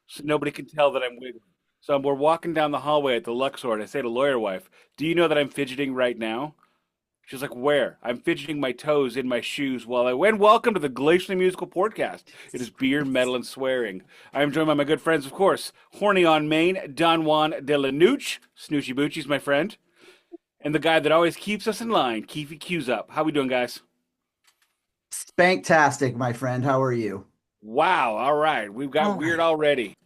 so nobody can tell that I'm wiggling. So we're walking down the hallway at the Luxor, and I say to lawyer wife, "Do you know that I'm fidgeting right now?" She's like, "Where?" "I'm fidgeting my toes in my shoes while I went. Welcome to the Glacially Musical Podcast. It is beer, metal, and swearing. I am joined by my good friends, of course, Horny on Main, Don Juan de la Nooch, Snoochie Boochie's my friend, and the guy that always keeps us in line, Keefy Q's up. How we doing, guys? Spanktastic, my friend. How are you? Wow, all right. We've got All weird right. already.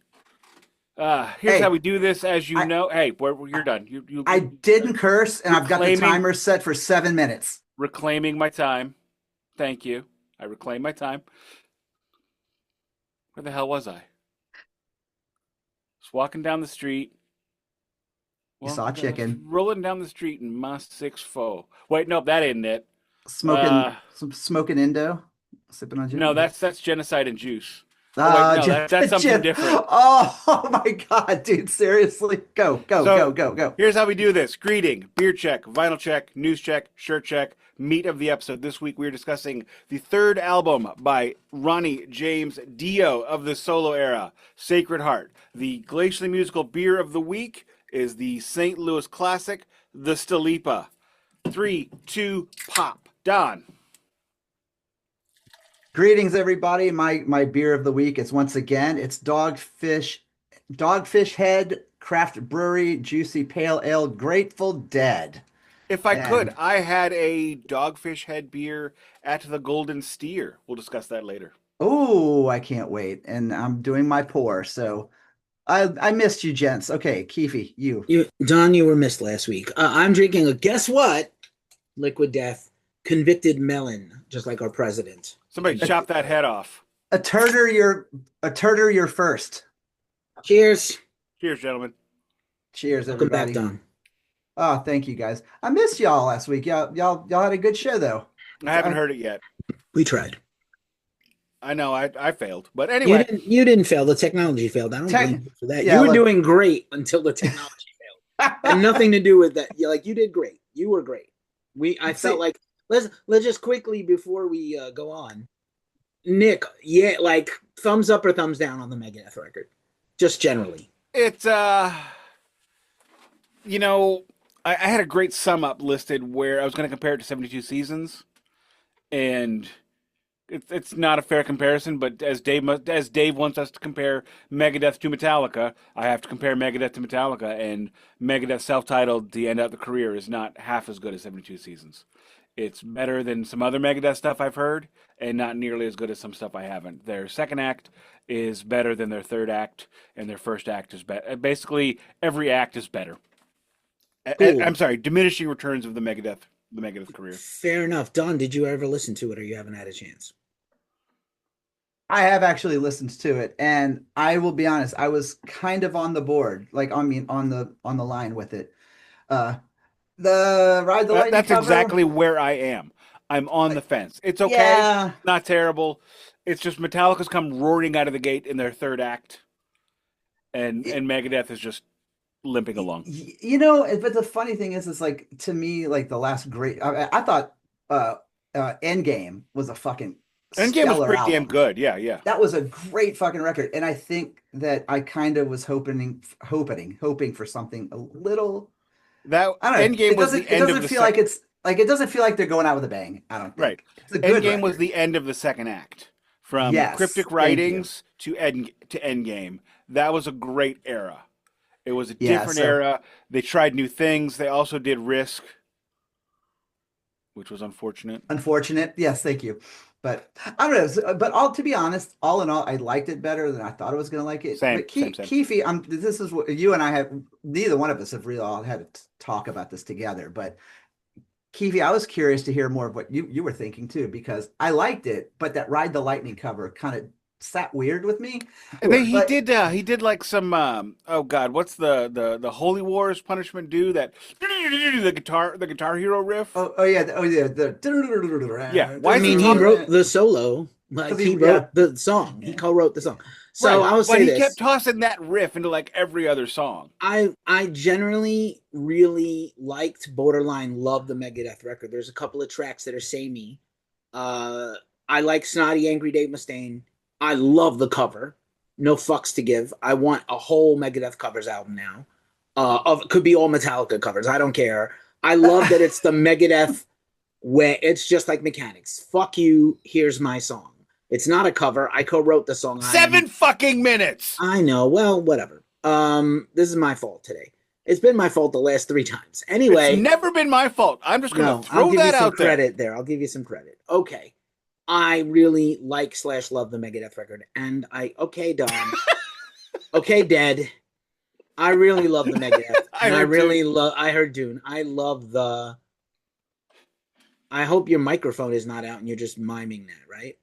Here's how Hey, we do this, as you I know. Hey, you're done. I didn't curse, and I've got the reclaiming timer set for 7 minutes. reclaiming my time. Thank you. I reclaim my time. Where the hell was I? Just walking down the street. You saw chicken Rolling down the street in my 6'4". Wait, nope, that ain't it. smoking Uh, some smoking Indo, sipping on no, gin. that's genocide and juice. Oh wait, no, that's something different. Oh my God, dude! Seriously, go, go, go, So go, go. here's how we do this: greeting, beer check, vinyl check, news check, shirt check, meat of the episode. This week we're discussing the third album by Ronnie James Dio of the solo era, Sacred Heart. The glacially musical beer of the week is the St. Louis classic, the Stalipa. 3, 2, pop. Don. Greetings, everybody. My beer of the week is once again Dogfish Head Craft Brewery Juicy Pale Ale Grateful Dead. If I could, And I had a Dogfish Head beer at the Golden Steer. We'll discuss that later. oh, I can't wait. And I'm doing my pour, so I missed you, gents. Okay, Keefy, you. Don, you were missed last week. I'm drinking a guess what? Liquid Death, convicted melon, just like our president. Somebody chop that head off. A turner your first. Cheers. Cheers, gentlemen. Cheers, Welcome back, everybody. Don. Oh, thank you guys. I missed y'all last week. Y'all had a good show though. I haven't heard it yet. We tried. I know I failed, but You anyway, didn't fail. The technology failed. I don't blame you for that. Yeah, You were look. doing great until the technology failed. And nothing to do with that. You did great. You were great. I See, felt like let's just quickly before we go on. Nick, yeah, like thumbs up or thumbs down on the Megadeth record, just generally. it's I had a great sum up listed where I was going to compare it to 72 Seasons, and it's not a fair comparison. But as Dave wants us to compare Megadeth to Metallica, I have to compare Megadeth to Metallica, and Megadeth self-titled "The End of the Career" is not half as good as 72 Seasons. It's better than some other Megadeth stuff I've heard, and not nearly as good as some stuff I haven't. Their second act is better than their third act, and their first act is better. Basically, every act is better. Cool. I'm sorry, diminishing returns of the Megadeth career. Fair enough. Don, did you ever listen to it, or you haven't had a chance? I have actually listened to it, and I will be honest, I was kind of on the board, like I mean on the line with it. Uh the Ride the Lightning That's cover. exactly where I am. I'm on the fence. It's okay, Yeah. not terrible. It's just Metallica's come roaring out of the gate in their third act, and Megadeth is just limping along. But the funny thing is, it's like to me, like the last great. I thought uh, Endgame was a fucking Endgame was stellar pretty damn album. good. Yeah, yeah. That was a great fucking record, and I think that I kind of was hoping for something a little. That I don't know. Endgame It was doesn't. the It end of doesn't the feel like second. it's like it doesn't feel like they're going out with a bang. I don't Right. think it's a good Endgame was record. the end of the second act. From Yes, Cryptic thank you. Writings to Endgame. That was a great era. It was a Yeah. different So era. They tried new things. They also did Risk, which was unfortunate. unfortunate. Yes, thank you. But I don't know. But all to be honest, all in all, I liked it better than I thought I was going to like it. Same, But same, same. Keefe, this is what you and I have. Neither one of us have really all had to talk about this together. But Keefe, I was curious to hear more of what you were thinking too, because I liked it, but that Ride the Lightning cover kind of sat weird with me. And then But he did like some oh god, what's the Holy Wars punishment do that the guitar hero riff? oh yeah, Yeah, why I is he mean, he talking? wrote the solo. Like 'Cause he yeah, wrote the song. He co-wrote the song. So Right, I will but say he kept this. tossing that riff into like every other song. I generally really liked borderline love the Megadeth record. There's a couple of tracks that are samey. I like Snotty Angry Dave Mustaine. I love the cover. No fucks to give. I want a whole Megadeth covers album now. Could be all Metallica covers. I don't care. I love that it's the Megadeth way. It's just like Mechanics. Fuck you. Here's my song. It's not a cover. I co-wrote the song. 7 fucking minutes. I know. Well, whatever. This is my fault today. It's been my fault the last 3 times. Anyway, It's never been my fault. I'm just going to I'll throw give that you some out there. credit there. I'll give you some credit. Okay. I really like / love the Megadeth record. And okay, Don. Okay, Dead. I really love the Megadeth. I heard Dune. I love the. I hope your microphone is not out and you're just miming that, right?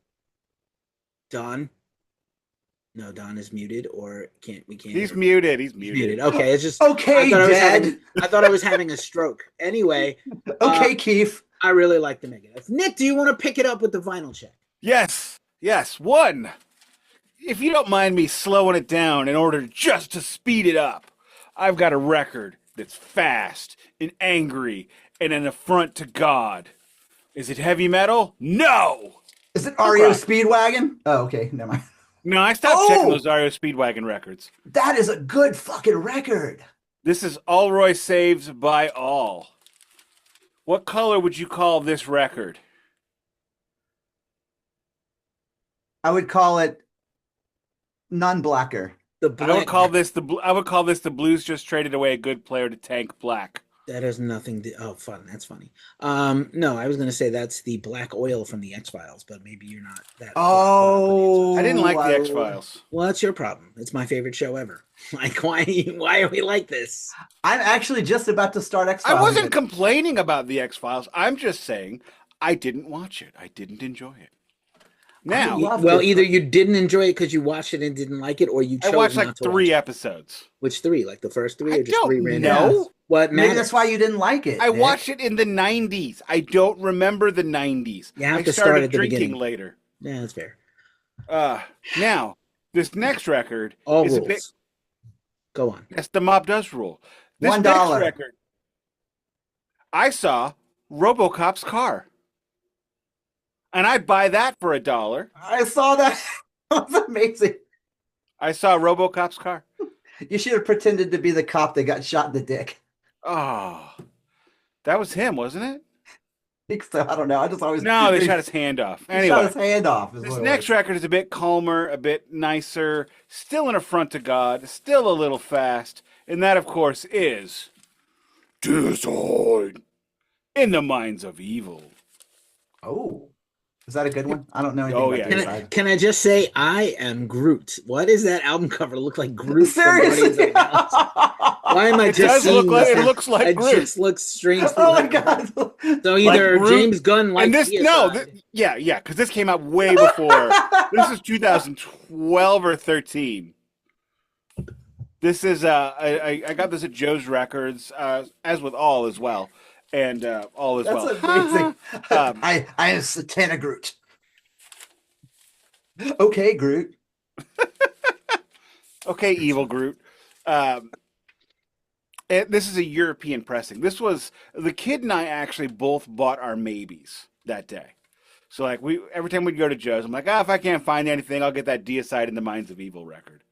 Don? No, Don is muted or we can't. He's hear him. muted. He's He's muted. muted. Okay, it's just Okay, Dad. I thought I was having a stroke. Anyway, Okay, Keef. I really like the Megadeth. Nick, do you want to pick it up with the vinyl check? Yes. 1. If you don't mind me slowing it down in order just to speed it up, I've got a record that's fast and angry and an affront to God. Is it heavy metal? No. Is it REO Rock. Speedwagon? Oh, okay. Never mind. No, I stopped checking those REO Speedwagon records. That is a good fucking record. This is All Roy Saves by All. What color would you call this record? I would call it non-blacker. The I would black. call this the Blues just traded away a good player to tank black. That has nothing to. Oh, fun. That's funny. No, I was going to say that's the black oil from the X-Files, but maybe you're not that. Oh, I didn't like the X-Files. Well, that's your problem. It's my favorite show ever. Like, why are we like this? I'm actually just about to start X-Files. I wasn't complaining about the X-Files. I'm just saying I didn't watch it. I didn't enjoy it. Now, loved Well, it. either you didn't enjoy it because you watched it and didn't like it, or you chose I watched not like to 3 watch it. episodes. Which 3? Like the first 3 I or just 3 don't random? know. What Maybe matters? that's why you didn't like it. I Nick. watched it in the 90s. I don't remember the 90s. You have I to start started at the drinking beginning. later. Yeah, that's fair. Now, this next record All is rules. a bit. Go on. Yes, the mob does rule. This $1. next record, I saw RoboCop's car, and I'd buy that for $1. I saw that. That was amazing. I saw RoboCop's car. You should have pretended to be the cop that got shot in the dick. Oh, that was him, wasn't it? I think so. I don't know. I just always No, they shot his hand off. He shot Anyway, his hand off. is this what it next was. record is a bit calmer, a bit nicer, still an affront to God, still a little fast, and that, of course, is Deicide in the Minds of Evil. Oh, is that a good one? I don't know anything Oh, about yeah. Deicide. Can I just say I am Groot? What is that album cover? Look like Groot. from Seriously? Guardians of the Galaxy. Why am I It just does seeing look like this? it looks like It Groot. just looks strangely. Oh my like god! So either Groot- James Gunn like And this, Deicide. yeah, because this came out way before. This is 2012 or 13. This is I got this at Joe's Records, as with All as well, and All as That's well. amazing. I am Satana Groot. Okay, Groot. Okay, Evil Groot. This is a European pressing. This was the kid and I actually both bought our maybes that day. So like every time we'd go to Joe's, I'm like, if I can't find anything, I'll get that Deicide in the Minds of Evil record.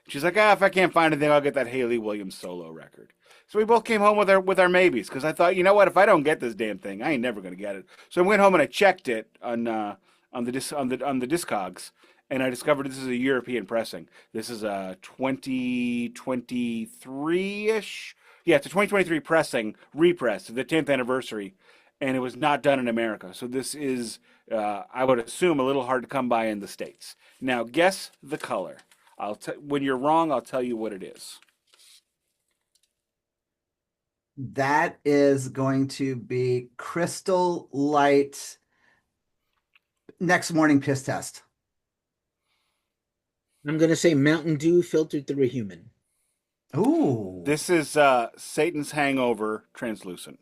She's like, if I can't find anything, I'll get that Haley Williams solo record. So we both came home with our maybes because I thought, you know what, if I don't get this damn thing, I ain't never gonna get it. So I went home and I checked it on the Discogs, and I discovered this is a European pressing. This is a 2023-ish. Yeah, it's a 2023 pressing, repress, the 10th anniversary, and it was not done in America. So this is, I would assume, a little hard to come by in the States. Now, guess the color. When you're wrong, I'll tell you what it is. That is going to be Crystal Light next morning piss test. I'm gonna say Mountain Dew filtered through a human. Ooh. This is Satan's Hangover Translucent.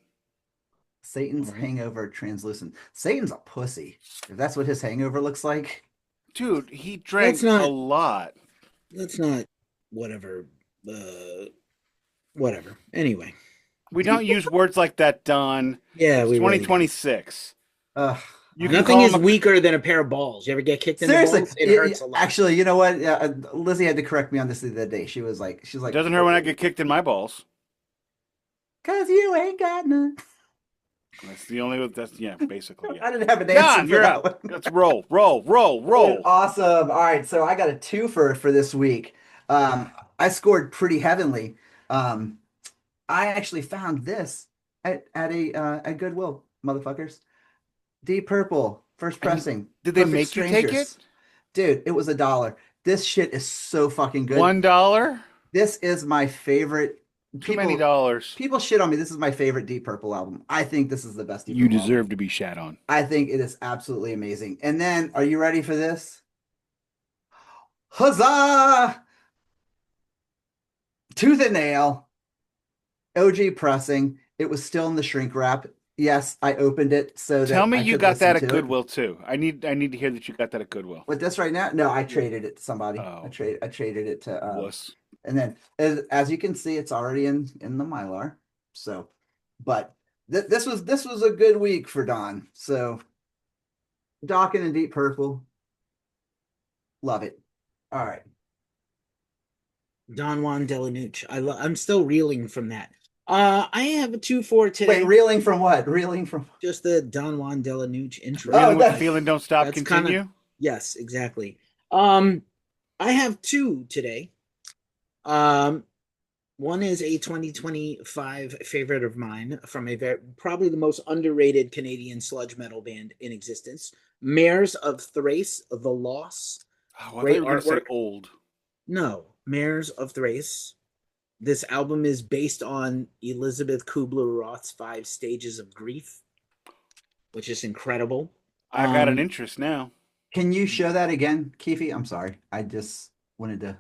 Satan's hangover translucent. Satan's a pussy. If that's what his hangover looks like. Dude, he drank That's not- a lot. That's not whatever. Whatever. Anyway. We don't use words like that, Don. Yeah, It's we really 2026. Ugh. You can Nothing call is him weaker than a pair of balls. You ever get kicked in the Seriously, balls? It hurts a lot. actually, you know what? Lizzie had to correct me on this the other day. She was like, It doesn't hurt when I get kicked in my balls. "Cause you ain't got none." That's the only. That's basically. Yeah. I didn't have an Don, answer for you're that up. one. Let's roll. Dude, awesome. All right, so I got a twofer for this week. I scored pretty heavenly. I actually found this at a Goodwill, motherfuckers. Deep Purple, first pressing. Did they Perfect make you take it? Strangers. Dude, it was $1. This shit is so fucking good. $1? This is my favorite. Too many dollars. People shit on me. This is my favorite Deep Purple album. I think this is the best Deep You Purple deserve album. to be shat on. I think it is absolutely amazing. And then, are you ready for this? Huzzah! Tooth and Nail. OG pressing. It was still in the shrink wrap. Yes, I opened it so that Tell me I you could got that listen at to it. Goodwill too. I need to hear that you got that at Goodwill. With this right now? No, I traded it to somebody. Oh. I traded it to Wuss. and then as you can see, it's already in the mylar. So, but this was a good week for Don. So, Dokken and Deep Purple, love it. All right, Don Juan Delanucci. I'm still reeling from that. I have a 2-4 today. wait, reeling from what? Reeling from Just the Don Juan Delanucci intro. Reeling with that's- the feeling, don't stop, that's continue. Yes, exactly. I have two today. One is a 2025 favorite of mine from probably the most underrated Canadian sludge metal band in existence, Mares of Thrace, The Loss. Oh, I thought Great you were going to say artwork. old. No, Mares of Thrace. This album is based on Elizabeth Kubler-Ross's 5 Stages of Grief, which is incredible. I got an interest now. Can you show that again, Keefy? I'm sorry. I just wanted to.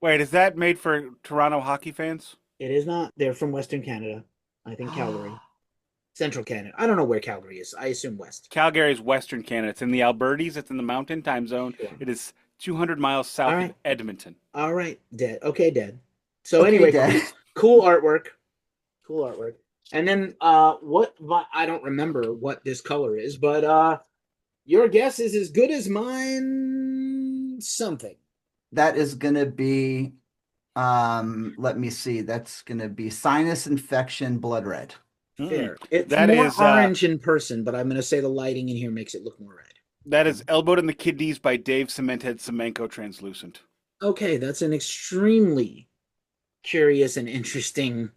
Wait, is that made for Toronto hockey fans? It is not. They're from Western Canada. I think Calgary. Central Canada. I don't know where Calgary is. I assume West. Calgary is Western Canada. It's in the Alberties. It's in the Mountain Time Zone. Sure. It is 200 miles south All right. of Edmonton. All right, dead. Okay, dead. So Okay, anyway, Dad. cool artwork. Cool artwork. And then I don't remember what this color is, but your guess is as good as mine. Something. That is gonna be. Let me see. That's gonna be sinus infection, blood red. Fair. It's That more is, orange in person, but I'm going to say the lighting in here makes it look more red. That is Elbowed in the Kidneys by Dave Cementhead Semenko Translucent. Okay, that's an extremely curious and interesting.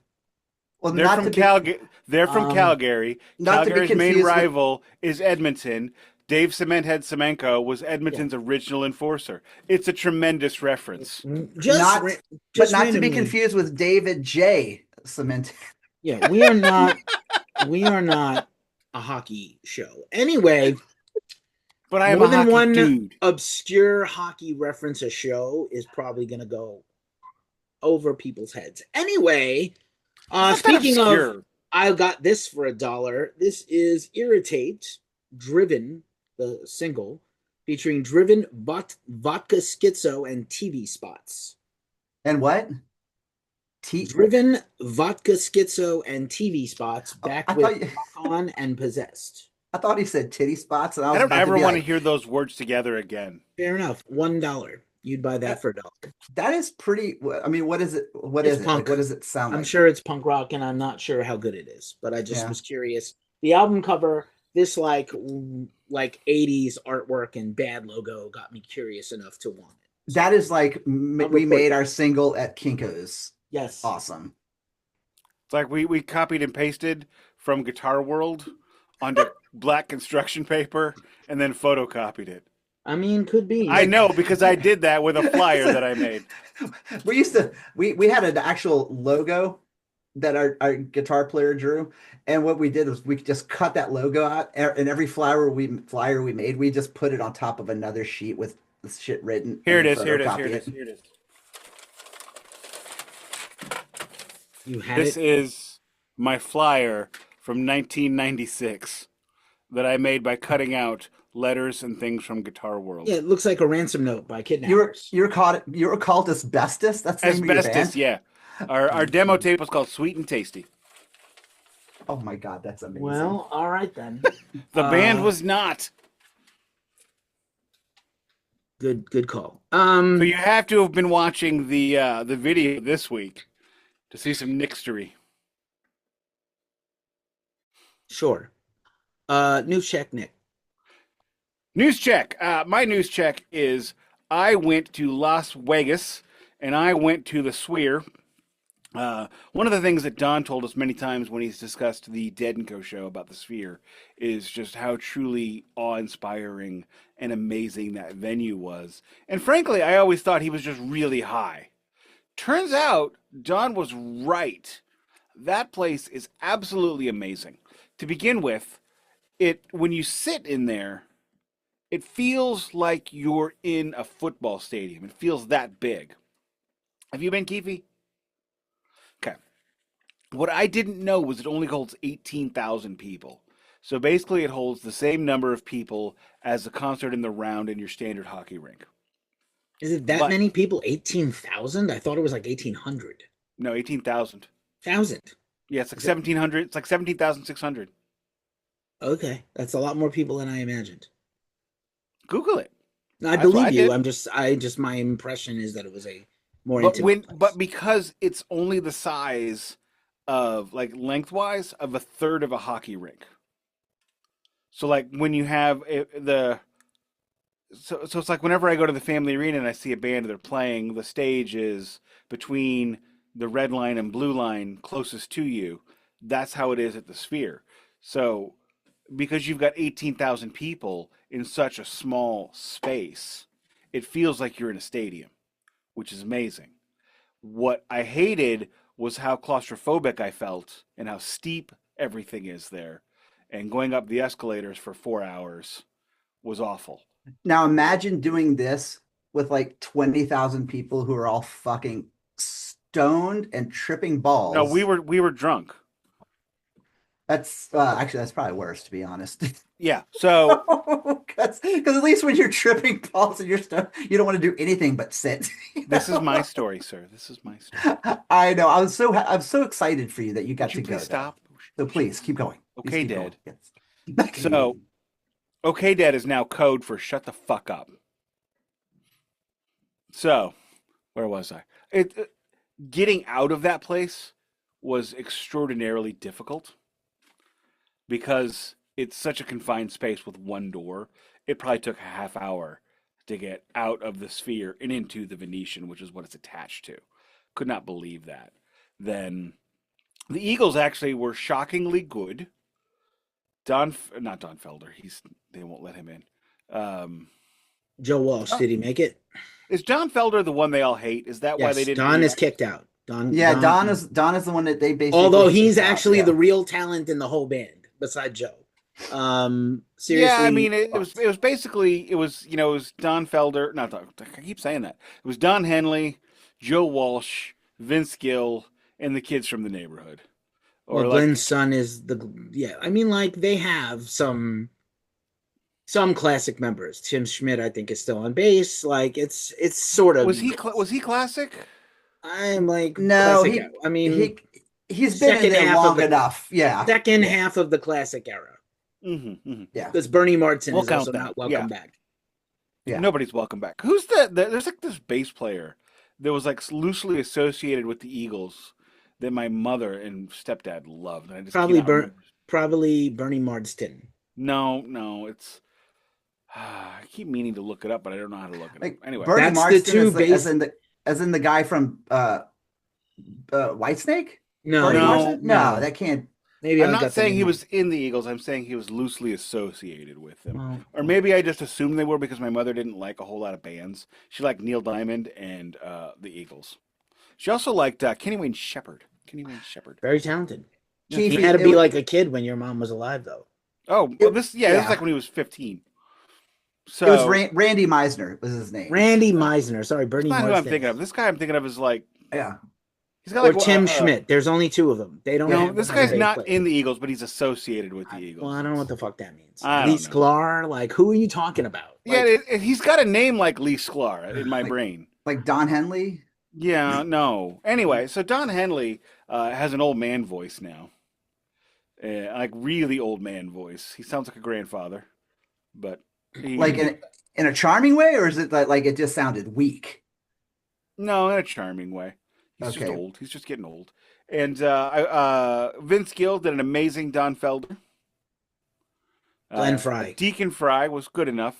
Well, They're not from to be, Calgary. They're from Calgary. not to be Calgary's main confused with- rival is Edmonton. Dave Cementhead Semenko was Edmonton's original enforcer. It's a tremendous reference. Just, Not- ra- but just not to randomly. be confused with David J. Cement. Yeah, we are not. We are not a hockey show. Anyway, But I am more a than hockey one dude. obscure hockey reference a show is probably going to go over people's heads. Anyway, It's not that speaking of, obscure. I got this for $1. This is Irritate, Driven, the single, featuring Driven, Vodka Schizo, and TV spots. And what? Driven, Vodka Schizo, and TV spots, back I with thought you- Rock On and Possessed. I thought he said titty spots, and I I was don't about ever to be want to like, hear those words together again. Fair enough. $1. You'd buy that for $1. that is pretty. I mean, what is it? What It's is it? punk. Like, what does it sound I'm like? sure it's punk rock, and I'm not sure how good it is, but I just Yeah. was curious. The album cover, this like 80s artwork and bad logo got me curious enough to want it. That is like report we made you. our single at Kinko's. Yes. Awesome. It's like we copied and pasted from Guitar World onto black construction paper and then photocopied it. I mean, could be. I know because I did that with a flyer that I made. We used to we had an actual logo that our guitar player drew, and what we did was we just cut that logo out, and every flyer we made, we just put it on top of another sheet with the shit written. Here it and is. Here it is. photocopy Here it is. Here it is. You had This it. is my flyer from 1996 that I made by cutting out letters and things from Guitar World. Yeah, it looks like a ransom note by You were kidnappers. you were called asbestos. That's the name of your Asbestos, band? yeah. Our demo tape was called Sweet and Tasty. Oh my god, that's amazing. Well, all right then. The band was not. Good call. So you have to have been watching the video this week to see some Nixtery. Sure. News check, Nick. News check. My news check is I went to Las Vegas and I went to the Sphere. One of the things that Don told us many times when he's discussed the Dead & Co. show about the Sphere is just how truly awe-inspiring and amazing that venue was. And frankly, I always thought he was just really high. Turns out, Don was right. That place is absolutely amazing. To begin with, when you sit in there, it feels like you're in a football stadium. It feels that big. Have you been, Keefy? Okay. What I didn't know was it only holds 18,000 people. So basically it holds the same number of people as a concert in the round in your standard hockey rink. Is it that many people? 18,000? I thought it was like 1,800. No, 18,000. 1,000? Yeah, it's like 1,700. It's like 17,600. Okay. That's a lot more people than I imagined. Google it. No, I believe you. My impression is that it was a more intimate place. But because it's only the size of, like, lengthwise of a third of a hockey rink. So like when you have so it's like whenever I go to the Family Arena and I see a band they're playing, the stage is between the red line and blue line closest to you. That's how it is at the Sphere. So because you've got 18,000 people in such a small space, it feels like you're in a stadium, which is amazing. What I hated was how claustrophobic I felt and how steep everything is there. And going up the escalators for 4 hours was awful. Now imagine doing this with like 20,000 people who are all fucking stoned and tripping balls. No, we were drunk. That's actually that's probably worse, to be honest. Yeah. So because at least when you're tripping balls and you're stoned, you don't want to do anything but sit. This is my story, sir. This is my story. I know. I'm so excited for you that you got Would you to go. please stop? So please keep going. Okay, Please keep Dad. going. Yes. So, okay, Dad is now code for shut the fuck up. So, where was I? Getting out of that place was extraordinarily difficult because it's such a confined space with one door. It probably took a half hour to get out of the Sphere and into the Venetian, which is what it's attached to. Could not believe that. Then the Eagles actually were shockingly good. Not Don Felder. They won't let him in. Joe Walsh, did he make it? Is Don Felder the one they all hate? Is that why they didn't? Don is kicked out. Don is the one that they basically. Although he's actually the real talent in the whole band, besides Joe. Seriously. Yeah, I mean, it was basically it was Don Felder. Not Don, I keep saying that. It was Don Henley, Joe Walsh, Vince Gill, and the kids from the neighborhood. Or Glenn's son is I mean, like they have some classic members. Tim Schmidt, I think, is still on bass. Like it's sort of. Was he classic? I'm like no. He's been in there long enough. Yeah. Second half of the classic era. Mm-hmm. Yeah. Because Bernie Martin is also not welcome back. Yeah. Nobody's welcome back. Who's there's like this bass player that was like loosely associated with the Eagles that my mother and stepdad loved. And I just probably Bernie Marsden. No, it's. I keep meaning to look it up, but I don't know how to look it up. Anyway, Bernie Marsden as in the guy from Whitesnake. No, that can't. Maybe I'm not saying he was in the Eagles. I'm saying he was loosely associated with them, or maybe I just assumed they were because my mother didn't like a whole lot of bands. She liked Neil Diamond and the Eagles. She also liked Kenny Wayne Shepherd. Very talented. Keefy, he had to be like a kid when your mom was alive, though. Oh, well, this was like when he was 15. So it was Randy Meisner was his name. Randy Meisner. Sorry, Bernie Marsden. Marsden. Who I'm thinking of. This guy I'm thinking of is like he's got like Tim Schmidt. There's only two of them. They don't. No, this guy's not in the Eagles, but he's associated with the Eagles. Well, I don't know what the fuck that means. Lee Sklar. Like, who are you talking about? Yeah, he's got a name like Lee Sklar in my brain. Like Don Henley. Yeah, no. Anyway, so Don Henley has an old man voice now. Like really old man voice. He sounds like a grandfather, but in a charming way, or is it like it just sounded weak? No, in a charming way. He's just Okay. old. He's just getting old. And Vince Gill did an amazing Don Felder. Glenn Frey. Deacon Fry was good enough.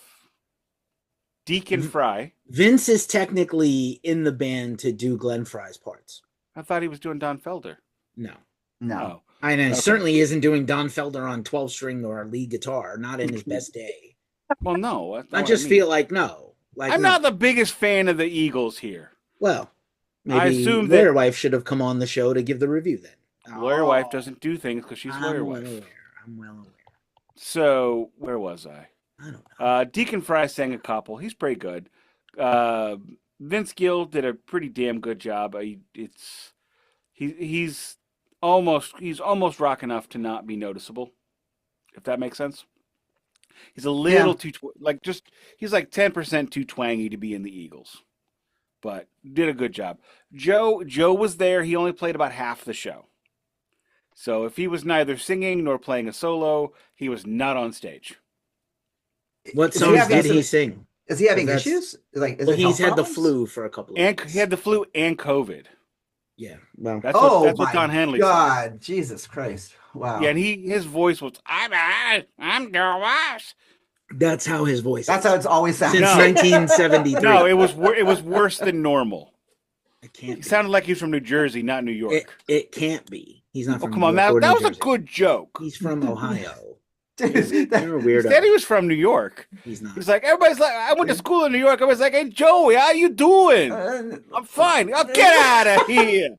Deacon Fry. Vince is technically in the band to do Glenn Frey's parts. I thought he was doing Don Felder. No. No. Oh. I know. Okay. Certainly isn't doing Don Felder on 12-string or lead guitar, not in his best day. Well, no. That's not I what just mean. feel like no. Like I'm no. not the biggest fan of the Eagles here. Well, I maybe assume Lawyer that Wife should have come on the show to give the review then. Lawyer Wife doesn't do things because she's Lawyer I'm Wife. well aware. I'm well aware. So where was I? I don't know. Deacon Fry sang a couple. He's pretty good. Vince Gill did a pretty damn good job. He's almost rock enough to not be noticeable, if that makes sense. He's a little too he's like 10% too twangy to be in the Eagles, but did a good job. Joe was there. He only played about half the show, so if he was neither singing nor playing a solo, he was not on stage. What Is he songs having did he sing? Is he having That's- issues? Like, is Well, it health he's had the problems? flu for a couple of And weeks. he had the flu and COVID. Yeah. Well, That's Oh what my Don Henley said. God, Jesus Christ! Wow. Yeah, and his voice was I'm Josh. that's how his voice That's is. how it's always sounded. Since No. 1973. No, it was worse than normal. It can't He be. sounded like he was from New Jersey, not New York. It can't be. He's not Oh, from come New on, York or that New was a Jersey. good joke. He's from Ohio. Dude, You're a He weirdo. said he was from New York. He's not. He's like, everybody's like, I went to school in New York. Everybody's like, hey, Joey, how you doing? uh, I'm fine. Oh, get out of here.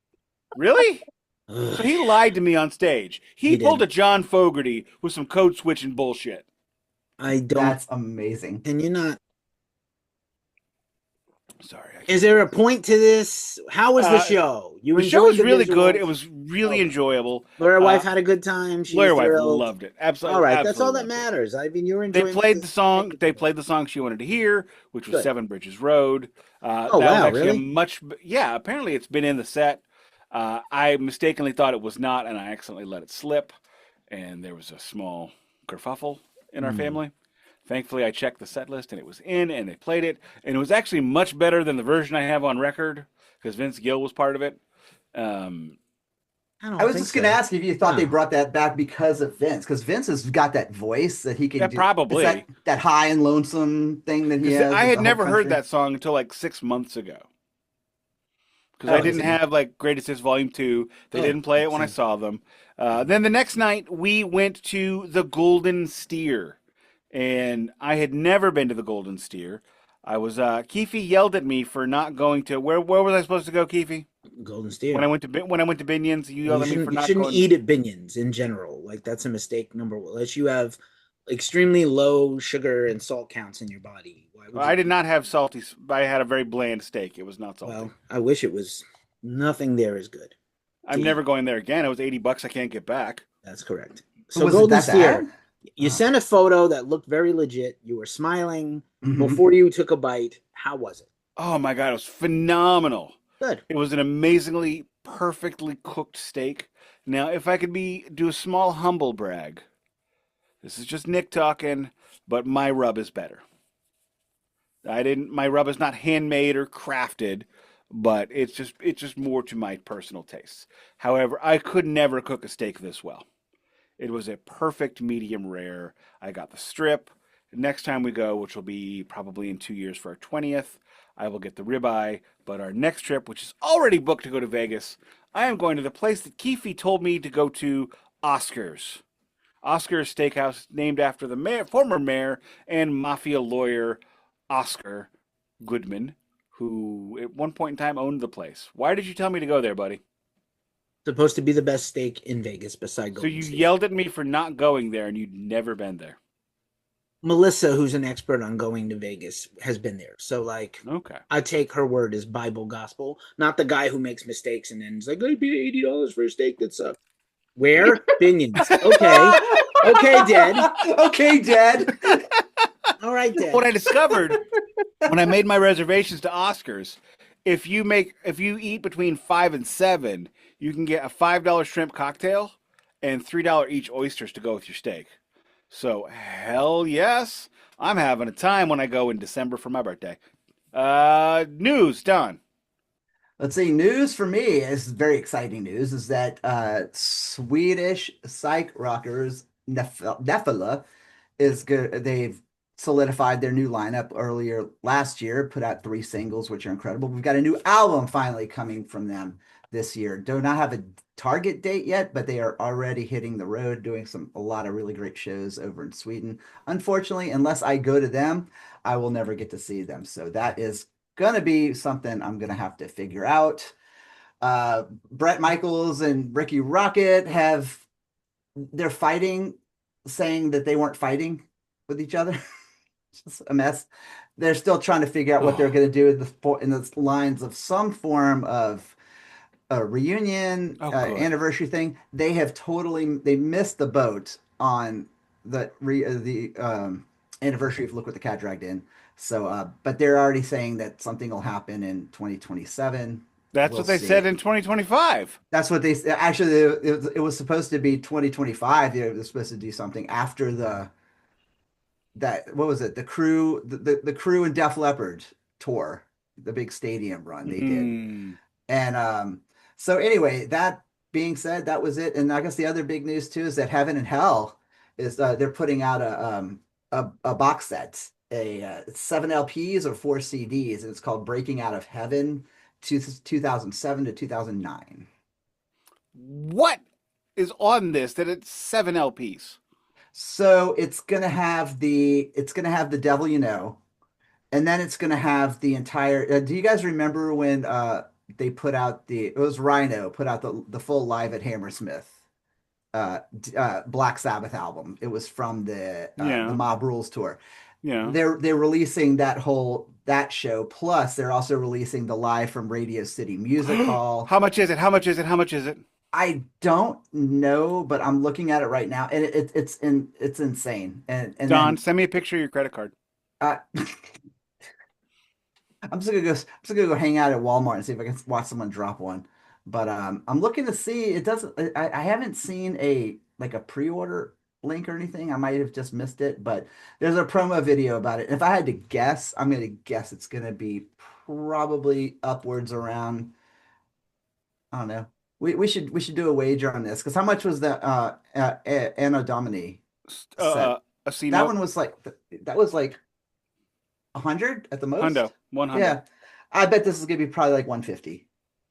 Really? Ugh. So he lied to me on stage. He He pulled did. a John Fogerty with some code switching bullshit. I don't. that's amazing. Can you not? Sorry. Is there a point to this? How was the show? You The show enjoyed was really visuals? good. It was really Okay. enjoyable. Lawyer Wife had a good time. She's Lawyer Wife thrilled. loved it. Absolutely. All right, that's all that absolutely loved it. matters. I mean, you're They enjoying. played the song. They played the song she wanted to hear, which was Good. Seven Bridges Road. Oh, that was wow, actually really? Yeah, apparently it's been in the set. I mistakenly thought it was not, and I accidentally let it slip, and there was a small kerfuffle in our family. Thankfully, I checked the set list, and it was in, and they played it, and it was actually much better than the version I have on record because Vince Gill was part of it. I was just going to ask if you thought they brought that back because of Vince, because Vince has got that voice that he can Yeah, do. probably. It's that high and lonesome thing that he 'Cause has. I with had the never whole heard country. that song until like 6 months ago. Because Oh, I I didn't see. have like Greatest Hits Volume 2. They Oh, didn't play I it when I see. saw them. Then the next night, we went to the Golden Steer. And I had never been to the Golden Steer. I was, Keefy yelled at me for not going to, where was I supposed to go, Keefy? Golden Steer. When I went to Binions, you yelled at me for You not shouldn't going. eat at Binions in general. Like that's a mistake. Number one, unless you have extremely low sugar and salt counts in your body. Why would I did not have salty, I had a very bland steak. It was not salty. Well, I wish it was. Nothing there is good. I'm never going there again. It was $80 I can't get back. That's correct. So So was it Golden that Steer. bad? You sent a photo that looked very legit. You were smiling Mhm. before you took a bite. How was it? Oh my God, it was phenomenal. Good. It was an amazingly perfectly cooked steak. Now, if I could do a small humble brag, this is just Nick talking, but my rub is better. My rub is not handmade or crafted, but it's just more to my personal tastes. However, I could never cook a steak this well. It was a perfect medium rare. I got the strip. Next time we go, which will be probably in 2 years for our 20th, I will get the ribeye. But our next trip, which is already booked to go to Vegas, I am going to the place that Keefy told me to go to, Oscar's. Oscar's Steakhouse, named after the former mayor and mafia lawyer Oscar Goodman, who at one point in time owned the place. Why did you tell me to go there, buddy? Supposed to be the best steak in Vegas beside So Golden you Steer. yelled at me for not going there, and you'd never been there. Melissa, who's an expert on going to Vegas, has been there. So like Okay. I take her word as Bible gospel, not the guy who makes mistakes and then is like, I paid $80 for a steak that sucked. Where? Binions. Okay. Okay, Dad. Okay, Dad. All right, Dad. What I discovered when I made my reservations to Oscars, if you eat between 5 and 7, you can get a $5 shrimp cocktail and $3 each oysters to go with your steak. So hell yes, I'm having a time when I go in December for my birthday. News, Don. Let's see. News for me is very exciting news. Is that Swedish psych rockers Nephilla is good. They've solidified their new lineup earlier last year, put out 3 singles, which are incredible. We've got a new album finally coming from them this year. Do not have a target date yet, but they are already hitting the road, doing a lot of really great shows over in Sweden. Unfortunately, unless I go to them, I will never get to see them. So that is gonna be something I'm gonna have to figure out. Brett Michaels and Ricky Rocket they're fighting, saying that they weren't fighting with each other. Just a mess. They're still trying to figure out what they're going to do in the lines of some form of a reunion, anniversary thing. They missed the boat on the anniversary of Look What the Cat Dragged In. So, but they're already saying that something will happen in 2027. That's what they said in 2025. That's what they actually. It was supposed to be 2025. They were supposed to do something after what was it? The Crew and Def Leppard tour, the big stadium run they did. And so anyway, that being said, that was it. And I guess the other big news too is that Heaven and Hell is they're putting out a box set, 7 LPs or 4 CDs, and it's called Breaking Out of Heaven, 2007 to 2009. What is on this that it's 7 LPs? So it's gonna have the Devil You Know, and then it's gonna have the entire. Do you guys remember when they put out it was Rhino put out the full Live at Hammersmith Black Sabbath album? It was from the Mob Rules tour. Yeah, they're releasing that show. Plus, they're also releasing the Live from Radio City Music Hall. How much is it? How much is it? How much is it? I don't know, but I'm looking at it right now, and it's insane. And Don, send me a picture of your credit card. I'm just gonna go hang out at Walmart and see if I can watch someone drop one. But I'm looking to see. It doesn't. I haven't seen a pre-order link or anything. I might have just missed it, but there's a promo video about it. And if I had to guess, I'm gonna guess it's gonna be probably upwards around. I don't know. We should do a wager on this, because how much was the Anno Domini set? That one was like 100 at the most. 100. Yeah, I bet this is gonna be probably like 150.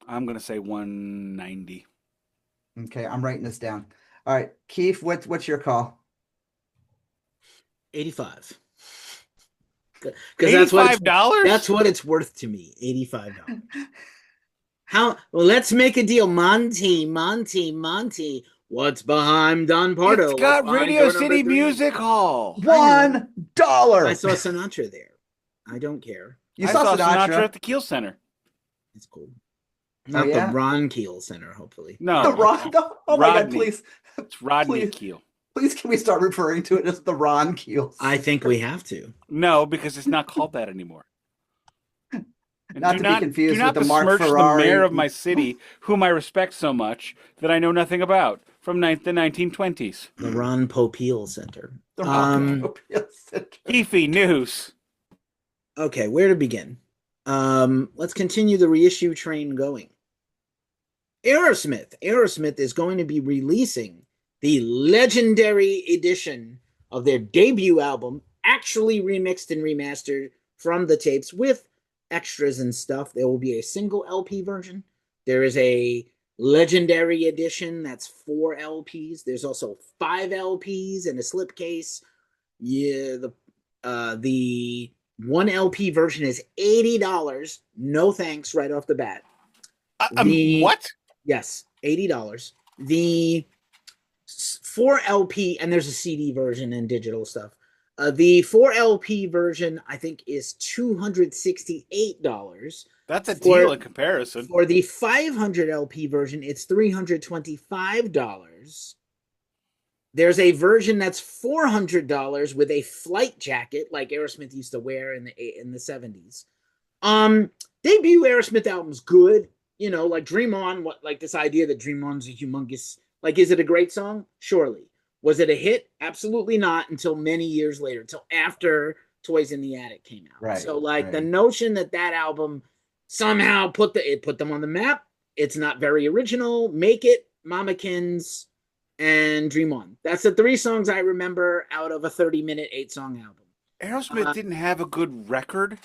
I'm gonna say 190. Okay, I'm writing this down. All right, Keith, what's your call? 85. Because $85? That's what it's worth to me. $85. Well, let's make a deal. Monty. What's behind Don Pardo? It's got Radio City Music Hall. $1. I saw Sinatra there. I don't care. You saw Sinatra at the Keel Center. It's cool. Not the Ron Keel Center, hopefully. No. The Ron. Oh my God! Please. It's Rodney Keel. Please, can we start referring to it as the Ron Keel? I think we have to. No, because it's not called that anymore. Not to be confused with the Mark Ferrari. The mayor of my city, whom I respect so much that I know nothing about, from the 1920s. The Ron Popeil Center. The Ron Popeil Center. Keefy, news. Okay, where to begin? Let's continue the reissue train going. Aerosmith. Aerosmith is going to be releasing the legendary edition of their debut album, actually remixed and remastered from the tapes with extras and stuff. There will be a single LP version. There is a legendary edition that's 4 LPs. There's also 5 LPs and a slipcase. Yeah, the 1 LP version is $80. No thanks, right off the bat. What? Yes, $80. The 4 LP, and there's a CD version and digital stuff. The 4 LP version, I think, is $268. That's a deal in comparison. For the 500 LP version, it's $325. There's a version that's $400 with a flight jacket, like Aerosmith used to wear in the 70s. Debut Aerosmith album's good. You know, like Dream On, like this idea that Dream On's a humongous, like, is it a great song? Surely. Was it a hit? Absolutely not until many years later, until after Toys in the Attic came out. Right, So like the right. notion that album somehow put them on the map. It's not very original. Make It, Mamikins, and Dream On. That's the 3 songs I remember out of a 30-minute 8-song album. Aerosmith didn't have a good record,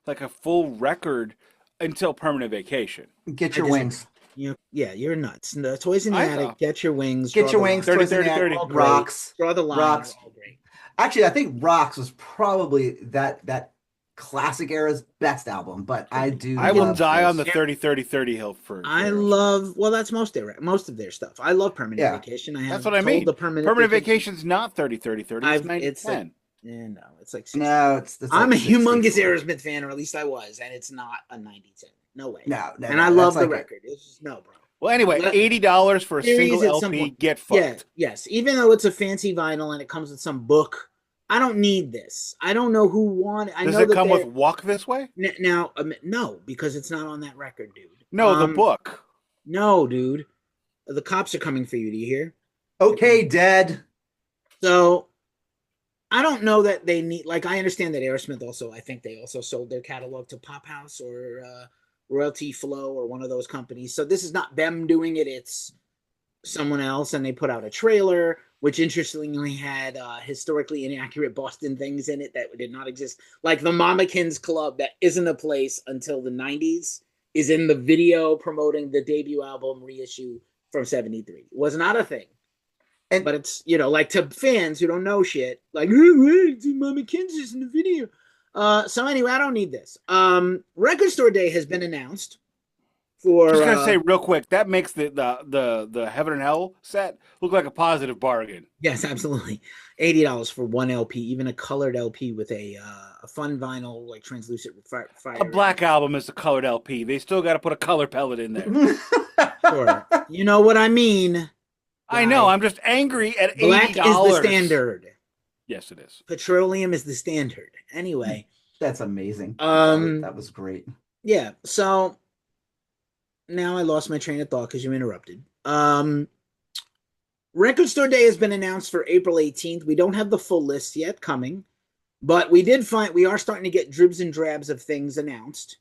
like a full record, until Permanent Vacation. Get Your Wings. You're nuts. The Toys in the Attic, Get Your Wings. Get Your Wings, 30, Toys in the 30, Attic, 30. Rocks. Draw the Line. Rocks. All great. Actually, I think Rocks was probably that classic era's best album, but I will die on the 30, 30, 30 hill for that's most of their stuff. I love Permanent Vacation. That's what I mean. The Permanent Vacation's not 30, 30, 30. It's 90, 10. It's like 60. No, it's I'm a like humongous Aerosmith fan, or at least I was, and it's not a 90-10. No way. No, and I love the record. It's just bro. Well, anyway, $80 for a single LP. Get fucked. Yes. Even though it's a fancy vinyl and it comes with some book, I don't need this. I don't know who wanted. Does it come with Walk This Way? Now, no, because it's not on that record, dude. No, the book. No, dude. The cops are coming for you. Do you hear? Okay, Dead. So, I don't know that they need. Like, I understand that Aerosmith also. I think they also sold their catalog to Pop House or Royalty Flow or one of those companies. So this is not them doing it. It's someone else, and they put out a trailer, which interestingly had historically inaccurate Boston things in it that did not exist. Like the Mamikins Club, that isn't a place until the 90s, is in the video promoting the debut album Reissue from 73. It was not a thing. But it's, like to fans who don't know shit, like, Mamikins is in the video. So anyway, I don't need this. Record Store Day has been announced. Just gonna say real quick, that makes the Heaven and Hell set look like a positive bargain. Yes, absolutely. $80 for one LP, even a colored LP with a fun vinyl, like translucent fire. A black album is a colored LP. They still got to put a color pellet in there. Sure. You know what I mean? I know. I'm just angry at $80. Black is the standard. Yes, it is. Petroleum is the standard. Anyway, that's amazing. That was great. Yeah. So. Now I lost my train of thought because you interrupted. Record Store Day has been announced for April 18th. We don't have the full list yet coming, but we are starting to get dribs and drabs of things announced.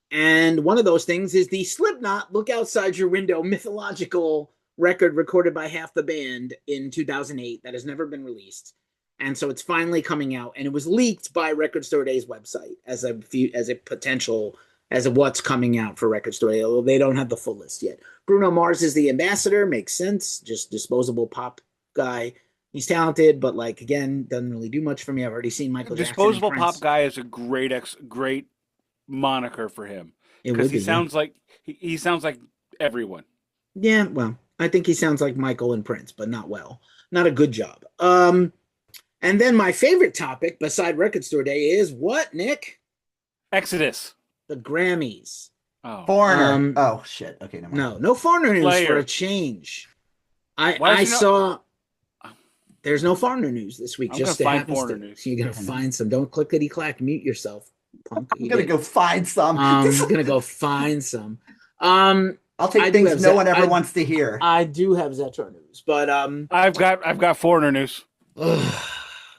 And one of those things is the Slipknot Look Outside Your Window mythological record recorded by half the band in 2008 that has never been released. And so it's finally coming out, and it was leaked by Record Store Day's website as a potential as of what's coming out for Record Store Day, although they don't have the full list yet. Bruno Mars is the ambassador, makes sense, just disposable pop guy. He's talented, but again, doesn't really do much for me. I've already seen Michael Jackson. Disposable pop guy is a great moniker for him because he sounds like everyone. Yeah, well, I think he sounds like Michael and Prince, but not well. Not a good job. And then my favorite topic beside Record Store Day is what, Nick? Exodus. The Grammys. Oh. Foreigner. Oh shit. Okay, never mind. No Foreigner news for a change. I saw. There's no Foreigner news this week. I'm just gonna find Foreigner news. You're gonna find some. Don't clickety clack. Mute yourself, punk. I'm gonna go find some. I'm gonna go find some. I'll take things no one ever wants to hear. I do have Zetro news, but I've got Foreigner news.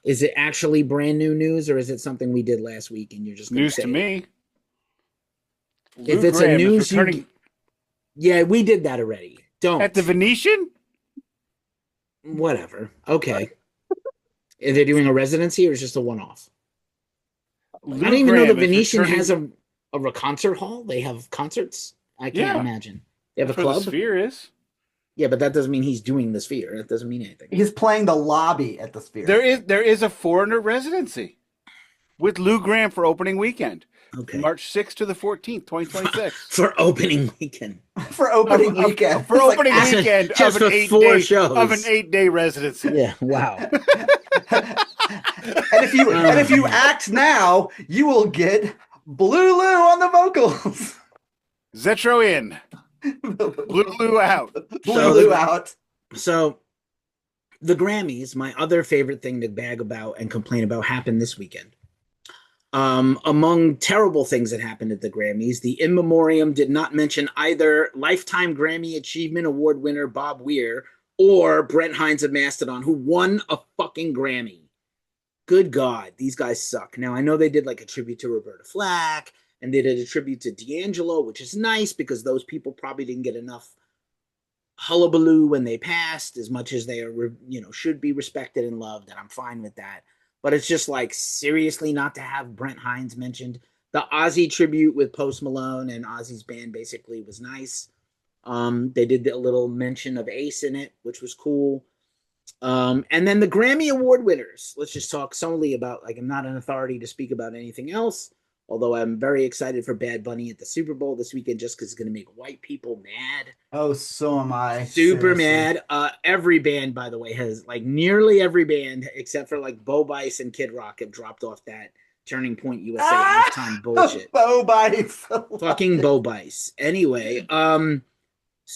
Is it actually brand new news, or is it something we did last week and you're just news to me? If it's a news, yeah, we did that already. Don't at the Venetian. Whatever. Okay. Are they doing a residency or is it just a one-off? I don't even know the Venetian has a concert hall. They have concerts. I can't imagine. They have a club. The Sphere is. Yeah, but that doesn't mean he's doing the Sphere. That doesn't mean anything. He's playing the lobby at the Sphere. There is a Foreigner residency with Lou Gramm for opening weekend. Okay. March 6th to the 14th, 2026. For opening weekend. For opening weekend. For opening weekend just of an 8-day residency. Yeah, wow. and if you act now, you will get Blue Lou on the vocals. Zetro in. Blue Lou out. Blue Lou out. So the Grammys, my other favorite thing to bag about and complain about, happened this weekend. Among terrible things that happened at the Grammys, the In Memoriam did not mention either Lifetime Grammy Achievement Award winner Bob Weir or Brent Hines of Mastodon, who won a fucking Grammy. Good God, these guys suck. Now, I know they did like a tribute to Roberta Flack, and they did a tribute to D'Angelo, which is nice because those people probably didn't get enough hullabaloo when they passed as much as they are, should be respected and loved, and I'm fine with that. But it's just like, seriously, not to have Brent Hines mentioned. The Ozzy tribute with Post Malone and Ozzy's band basically was nice. They did a little mention of Ace in it, which was cool. And then the Grammy Award winners. Let's just talk solely about, like, I'm not an authority to speak about anything else, although I'm very excited for Bad Bunny at the Super Bowl this weekend just because it's going to make white people mad. Oh, so am I. Super Seriously. mad. Every band, by the way, has, like, nearly every band, except for, like, Bo Bice and Kid Rock, have dropped off that Turning Point USA halftime bullshit. Bo Bice. Fucking Bo Bice. Anyway,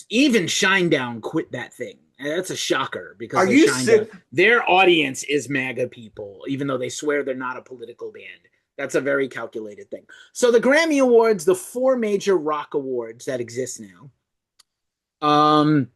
even Shinedown quit that thing. And that's a shocker because Are you their audience is MAGA people, even though they swear they're not a political band. That's a very calculated thing. So the Grammy Awards, the 4 major rock awards that exist now.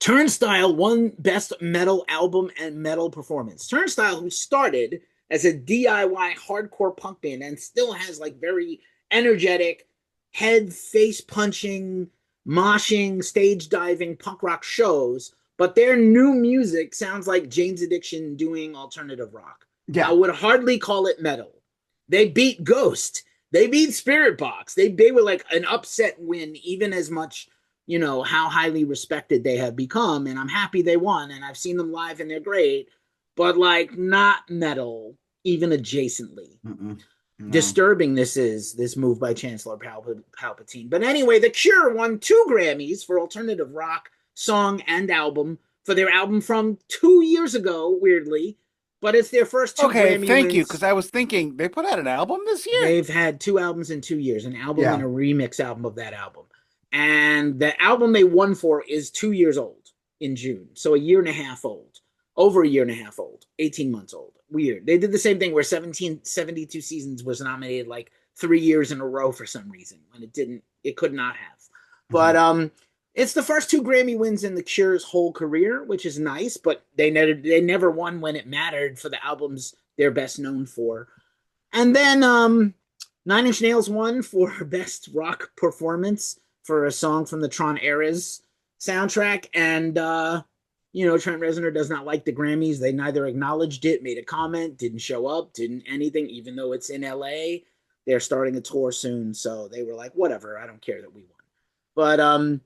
Turnstile won Best Metal Album and Metal Performance. Turnstile, who started as a DIY hardcore punk band and still has like very energetic, head face punching, moshing, stage diving punk rock shows, but their new music sounds like Jane's Addiction doing alternative rock. Yeah. I would hardly call it metal. They beat Ghost. They beat Spirit Box. They were like an upset win, even as much, how highly respected they have become. And I'm happy they won. And I've seen them live and they're great, but like not metal, even adjacently. No. Disturbing this move by Chancellor Palpatine. But anyway, The Cure won 2 Grammys for alternative rock, song, and album for their album from 2 years ago, weirdly. But it's their first 2 Okay, Grammy thank wins. you, because I was thinking, they put out an album this year? They've had 2 albums in 2 years, an album and a remix album of that album. And the album they won for is 2 years old in June. So a year and a half old. Over a year and a half old. 18 months old. Weird. They did the same thing where 72 Seasons was nominated like 3 years in a row for some reason when it could not have. But it's the first 2 Grammy wins in The Cure's whole career, which is nice, but they never won when it mattered for the albums they're best known for. And then 9 Inch Nails won for Best Rock Performance for a song from the Tron Eras soundtrack. And Trent Reznor does not like the Grammys. They neither acknowledged it, made a comment, didn't show up, didn't anything, even though it's in LA. They're starting a tour soon, so they were like, whatever, I don't care that we won. But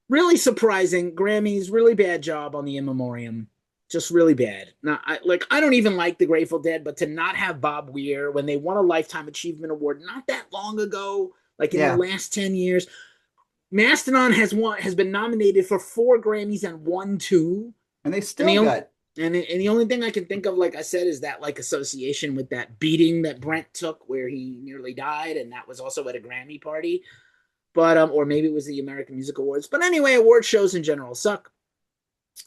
really surprising. Grammys, really bad job on the In Memoriam. Just really bad. Now, I don't even like the Grateful Dead, but to not have Bob Weir when they won a Lifetime Achievement Award not that long ago, like in the last 10 years. Mastodon has been nominated for 4 Grammys and won 2. And they still got. And the only thing I can think of, like I said, is that like association with that beating that Brent took where he nearly died, and that was also at a Grammy party. But or maybe it was the American Music Awards. But anyway, award shows in general suck.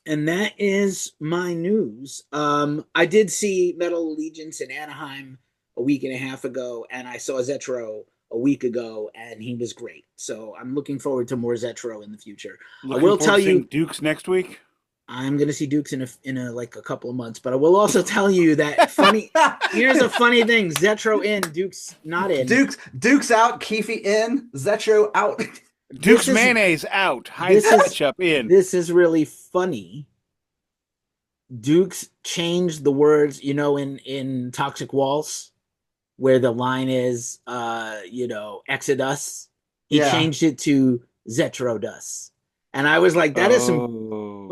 And that is my news. I did see Metal Allegiance in Anaheim a week and a half ago, and I saw Zetro a week ago, and he was great. So I'm looking forward to more Zetro in the future. I will tell you, Dukes next week. I'm gonna see Dukes in a couple of months, but I will also tell you that funny. Here's a funny thing: Zetro in, Dukes not in. Dukes out, Keefy in, Zetro out. Dukes mayonnaise out, Heinz ketchup in. This is really funny. Dukes changed the words, in Toxic Waltz, where the line is, Exodus. He changed it to Zetrodus. And I was like, that is some,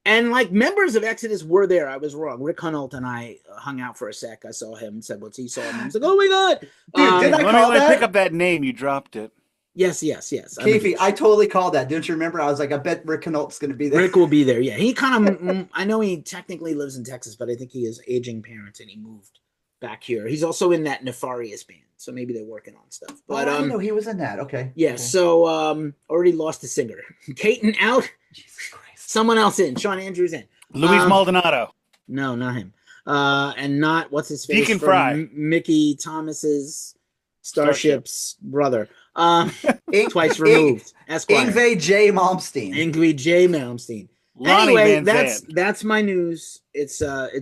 and members of Exodus were there. I was wrong. Rick Hunolt and I hung out for a sec. I saw him and said, what's he saw him? I was like, oh my God. Dude, did I call that? Pick up that name. You dropped it. Yes. Keefy, I totally called that. Don't you remember? I was like, I bet Rick Hunoldt's going to be there. Rick will be there. Yeah. He kind of, I know he technically lives in Texas, but I think he has aging parents and he moved back here. He's also in that Nefarious band. So maybe they're working on stuff. But I didn't know he was in that. Okay. Yeah. Okay. So already lost a singer. Caton out. Jesus Christ. Someone else in. Sean Andrews in. Luis Maldonado. No, not him. And not what's his face? Deacon Fry. Mickey Thomas's Starship's brother. Twice removed. Esquire. Yngwie J. Malmsteen. Yngwie J. Malmsteen. Lonnie Anyway, Van Zant. that's my news. It's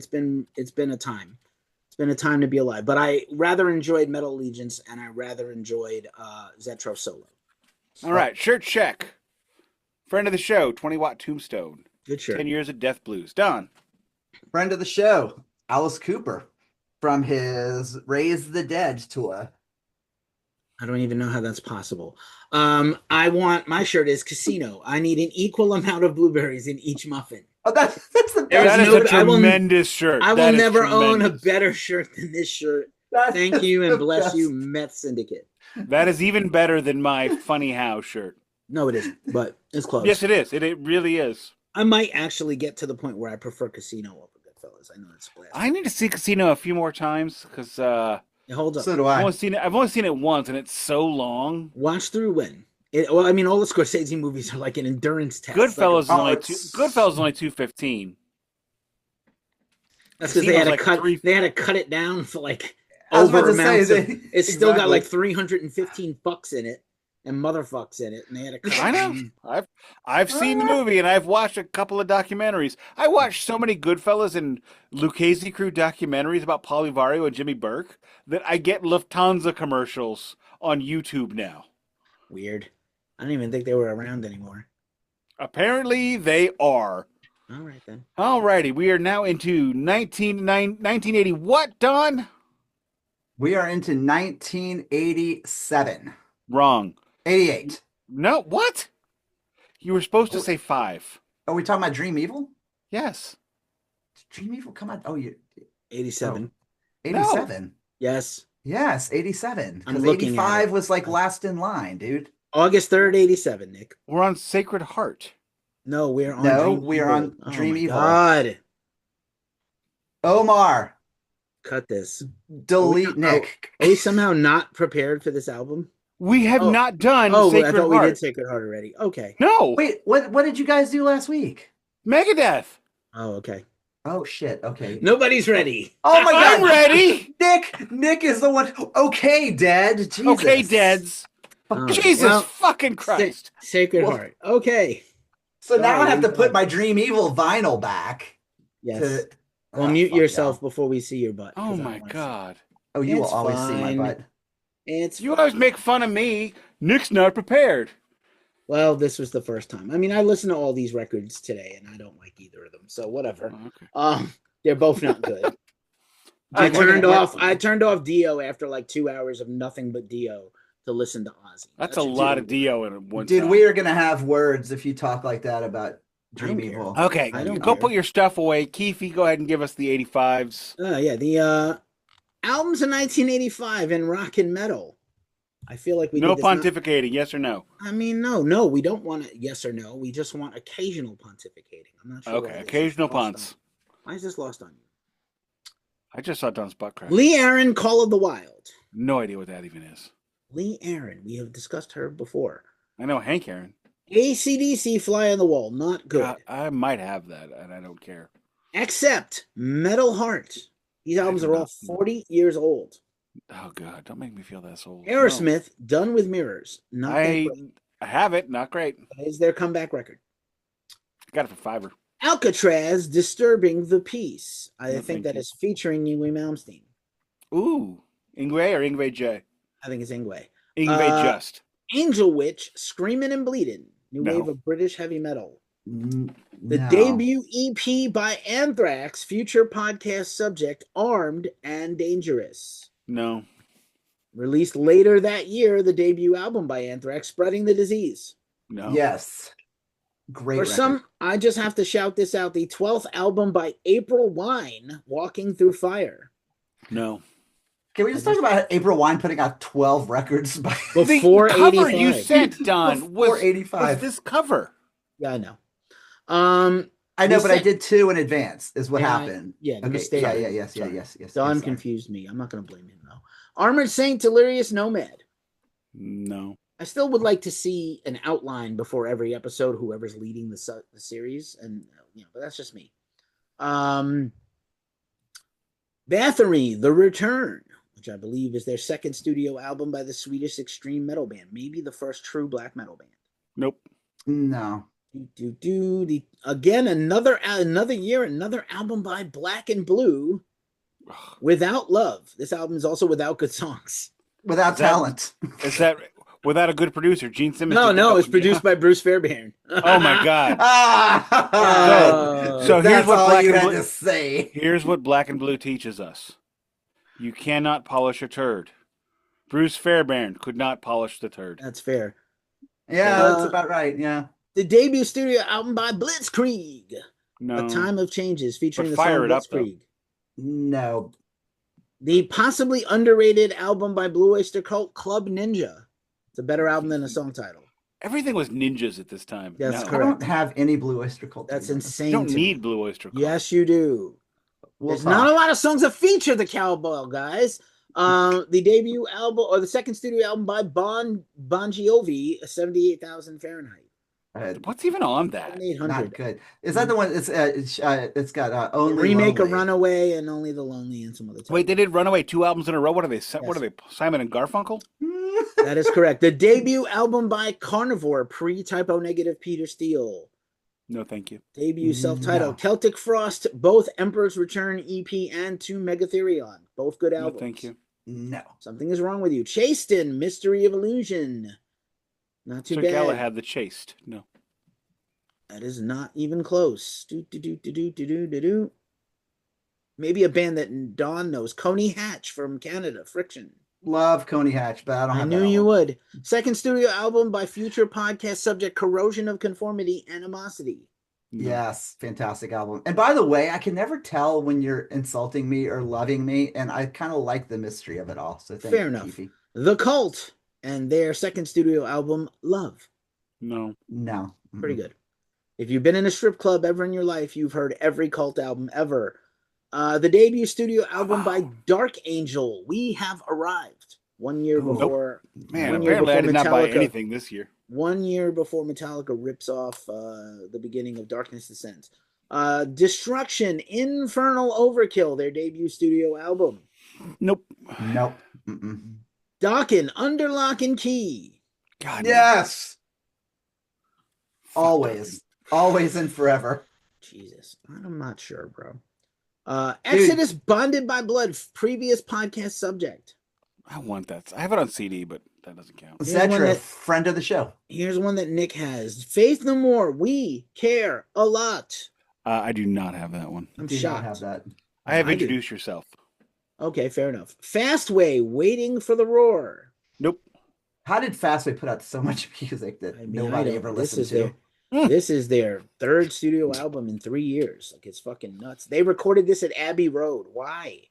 been a time. It's been a time to be alive. But I rather enjoyed Metal Allegiance, and I rather enjoyed Zetro Solo. All right, shirt check. Friend of the show, 20-watt Tombstone. Good shirt. 10 years of Death Blues. Don. Friend of the show, Alice Cooper, from his Raise the Dead tour. I don't even know how that's possible. My shirt is Casino. I need an equal amount of blueberries in each muffin. Oh, that's the There That is is no- a tremendous shirt. I will That is never own a tremendous. better shirt than this shirt. That Thank is you and the bless best. you, Meth Syndicate. That is even better than my Funny How shirt. No, it isn't, but it's close. Yes, it is. It really is. I might actually get to the point where I prefer Casino over Goodfellas. I know it's blasphemy. I need to see Casino a few more times because It holds up. So do I've I. only seen it once, and it's so long. Watch through when? All the Scorsese movies are like an endurance test. Goodfellas is Oh, only it's- Goodfellas is only 2:15. That's because they had to Casino's like cut. They had to cut it down for like I was about over to say, amounts. It's still got exactly. like 315 fucks in it and motherfucks in it, and they had to cut. I it know. down. I've seen the movie and I've watched a couple of documentaries. I watched so many Goodfellas and Lucchese Crew documentaries about Polivario and Jimmy Burke that I get Lufthansa commercials on YouTube now. Weird. I don't even think they were around anymore. Apparently they are. All right then. Alrighty, we are now into 1980. What, Don? We are into 1987. Wrong. 88. No, what? You were supposed to say 5. Are we talking about Dream Evil? Yes. Dream Evil, come on. Oh, you 87. 87. Yes. Yes, 87. I'm Because looking at 85 it. was like last in line, dude. August 3rd, 87, Nick. We're on Sacred Heart. No, we're on No, Dream we are Evil. on Dream my Evil. God. Omar, Cut this. delete Nick. Are we somehow not prepared for this album? We have Oh. not done Oh, Sacred I thought Heart. we did Sacred Heart already. Okay. No. Wait, what did you guys do last week? Megadeth. Oh, okay. Oh, shit. Okay. Nobody's ready. Oh, my I'm God. ready. Nick is the one. Okay, Dad. Jesus. Okay, Dads. Oh, Jesus well, fucking Christ. Sacred Well- Heart. Okay. So now I Sorry, have to you- put my Dream Evil vinyl back. Yes. To... Well, Oh, mute fuck yourself y'all. before we see your butt. Oh 'cause I my wanna see God. Oh, you will It's always see my fine. butt. it. It's You always make fun of me. Nick's not prepared. Well, this was the first time. I mean, I listened to all these records today, and I don't like either of them. So whatever. Okay. They're both not good. I turned off Dio after like 2 hours of nothing but Dio to listen to Ozzy. That's a lot of Dio in one Dude, time. we are going to have words if you talk like that about Dream don't care. Evil. Okay, I don't go care. put your stuff away. Keefy, go ahead and give us the 85s. Yeah, the albums of 1985 in rock and metal. I feel like we No did this not- pontificating, yes or no? I mean, no, we don't want a yes or no. We just want occasional pontificating. I'm not sure. why Okay, this is occasional lost on- punts. Why is this lost on you? I just saw Don's butt crack. Lee Aaron, Call of the Wild. No idea what that even is. Lee Aaron, we have discussed her before. I know Hank Aaron. AC/DC, Fly on the Wall, not good. I might have that, and I don't care. Except Metal Heart. These albums do are all not. 40 years old. Oh God, don't make me feel that old. Aerosmith, Done with Mirrors. No. Not that I great. have it. Not great. That is their comeback record. Got it for $5. Alcatraz, Disturbing the Peace. I No, think thank that you. is featuring Yngwie Malmsteen. Ooh, Ingwe or Ingwe J? I think it's Yngwie. Ingwe Just. Angel Witch, Screaming and Bleeding. New No. wave of British heavy metal. The The debut EP by Anthrax, future podcast subject, Armed and Dangerous. No. Released later that year, the debut album by Anthrax, Spreading the Disease. No. Yes. Great For record. some, I just have to shout this out. The 12th album by April Wine, Walking Through Fire. No. Can we just talk about April Wine putting out 12 records by Before the cover 85. you sent, Don, was, Before 85. was this cover. Yeah, I know. I know, You but I said- did 2 in advance, is what Yeah, happened. yeah, the Okay. mistake. Yeah, yes. Don yes, confused me. I'm not going to blame him, though. Armored Saint, Delirious Nomad. No. I still would like to see an outline before every episode, whoever's leading the series, and but that's just me. Bathory, The Return, which I believe is their second studio album by the Swedish extreme metal band, maybe the first true black metal band. Nope. No. Again, another year, another album by Black and Blue, Without Love. This album is also without good songs. Without talent. Is that without a good producer? Gene Simmons. No, it's produced by Bruce Fairbairn. Oh my God! So that's here's what all Black you and had Blue. to say. Here's what Black and Blue teaches us: you cannot polish a turd. Bruce Fairbairn could not polish the turd. That's fair. Yeah, that's about right. Yeah. The debut studio album by Blitzkrieg, No. A Time of Changes, featuring But the song fire it up, though. Blitzkrieg. No. The possibly underrated album by Blue Oyster Cult, Club Ninja. It's a better album than a song title. Everything was ninjas at this time. That's No. correct. I don't have any Blue Oyster Cult. That's members. insane. You don't to me. need Blue Oyster Cult. Yes, you do. There's not a lot of songs that feature the cowbell, guys. The debut album or the second studio album by Bon Jovi, 78,000 Fahrenheit. What's even on that? 7,800. Not good. Is that the one? It's got only Remake Lonely. of Runaway and Only the Lonely and some other stuff. Wait, they did Runaway 2 albums in a row. What are they? What are they? Simon and Garfunkel? That is correct. The debut album by Carnivore, pre-Typo Negative Peter Steele. No, thank you. Debut self-titled No. Celtic Frost, both Emperor's Return EP and 2 Megatherion. Both good albums. No, thank you. No. Something is wrong with you. Chasten, Mystery of Illusion. Not too Sir bad. Galahad the Chaste. No. That is not even close. Maybe a band that Dawn knows. Coney Hatch from Canada, Friction. Love Coney Hatch, but I don't I have knew that you album. would. Second studio album by future podcast subject Corrosion of Conformity, Animosity. No. Yes, fantastic album. And by the way, I can never tell when you're insulting me or loving me, and I kind of like the mystery of it all. So thank Fair you, enough. Keefy. The Cult and their second studio album, Love. No. No. Pretty good. If you've been in a strip club ever in your life, you've heard every Cult album ever. The debut studio album by Dark Angel, We Have Arrived. 1 year Nope. before. Man, 1 year apparently I before did not buy Metallica. anything this year. 1 year before Metallica rips off the beginning of Darkness Descends. Destruction, Infernal Overkill, their debut studio album. Nope. Nope. Mm-mm. Dokken, Under Lock and Key. God. Yes. Always. Always and forever. Jesus, I'm not sure, bro. Exodus, Bonded by Blood, previous podcast subject. I want that. I have it on CD, but that doesn't count. Here's one Zetra, that- friend of the show. Here's one that Nick has. Faith No More, We Care a Lot. I do not have that one. I'm Do not shocked. have that. I have I do. Introduce Yourself. Okay, fair enough. Fastway, Waiting for the Roar. Nope. How did Fastway put out so much music that I mean, nobody I ever don't- this listened is to? This is their third studio album in 3 years. Like, it's fucking nuts. They recorded this at Abbey Road. Why?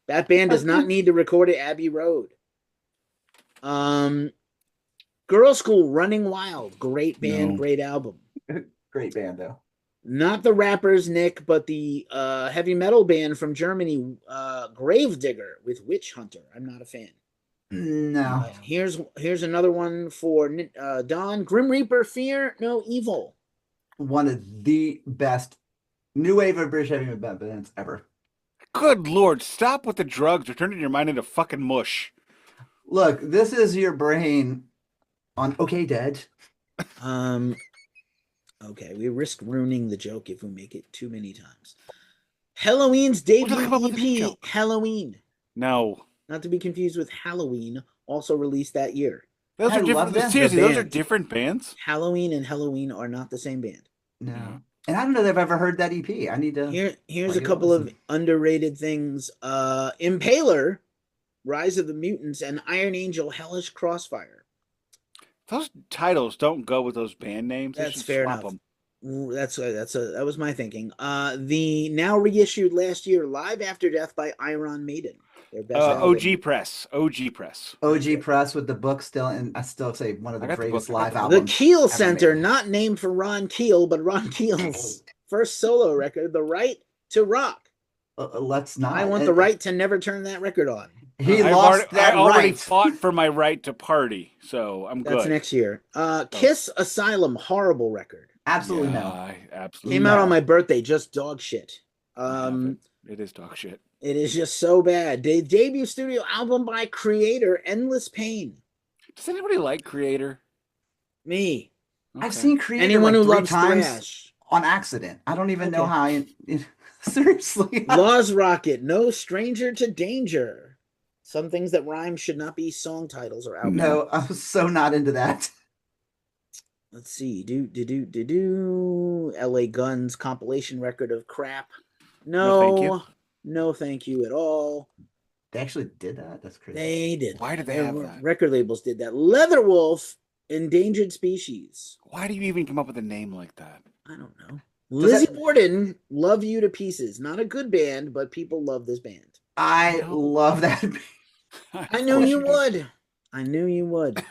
That band does not need to record at Abbey Road. Girl School, Running Wild. Great band, No. great album. Great band, though. Not the rappers, Nick, but the heavy metal band from Germany, Gravedigger with Witch Hunter. I'm not a fan. No. Here's another one for Don. Grim Reaper, Fear No Evil. One of the best new wave of British heavy metal bands ever. Good Lord, stop with the drugs. You're turning your mind into fucking mush. Look, this is your brain on Okay Dead. Okay, we risk ruining the joke if we make it too many times. Halloween's debut come up with a new EP, joke? Halloween. No. Not to be confused with Halloween, also released that year. Those I are love different. them. Seriously, The those are band. different bands. Halloween and Halloween are not the same band. No. And I don't know that I've ever heard that EP. I need to. Here's a Like, couple of listen. underrated things. Impaler, Rise of the Mutants, and Iron Angel, Hellish Crossfire. Those titles don't go with those band names. They That's should fair swap enough. 'em. That was my thinking. The now reissued last year, Live After Death by Iron Maiden. Their best album. OG Press. OG Press. OG Press with the book still, and I still say one of I the got the greatest book. I got live the The albums. Keel ever Center, made. not named for Ron Keel, but Ron Keel's first solo record, The Right to Rock. Let's not. I want the right to never turn that record on. He I've lost already, that I already right. fought for my right to party, so I'm That's good. next year. Kiss Asylum, horrible record. Absolutely Yeah, no. I absolutely. Came out No. on my birthday, just dog shit. It is dog shit. It is just so bad. Debut studio album by Creator, Endless Pain. Does anybody like Creator? Me. I've seen Creator Anyone like who 3 loves times thrash. on accident. I don't even know Okay. how I seriously. Laws Rocket, no stranger to danger. Some things that rhyme should not be song titles or album. No, I was so not into that. Let's see. Do. LA Guns compilation record of crap. No, thank you. No, thank you at all. They actually did that? That's crazy. They did. Why did they Their have that? record labels did that. Leatherwolf, endangered species. Why do you even come up with a name like that? I don't know. Does Lizzie that- Borden, Love You to Pieces. Not a good band, but people love this band. I No. love that. I knew you would. I knew you would.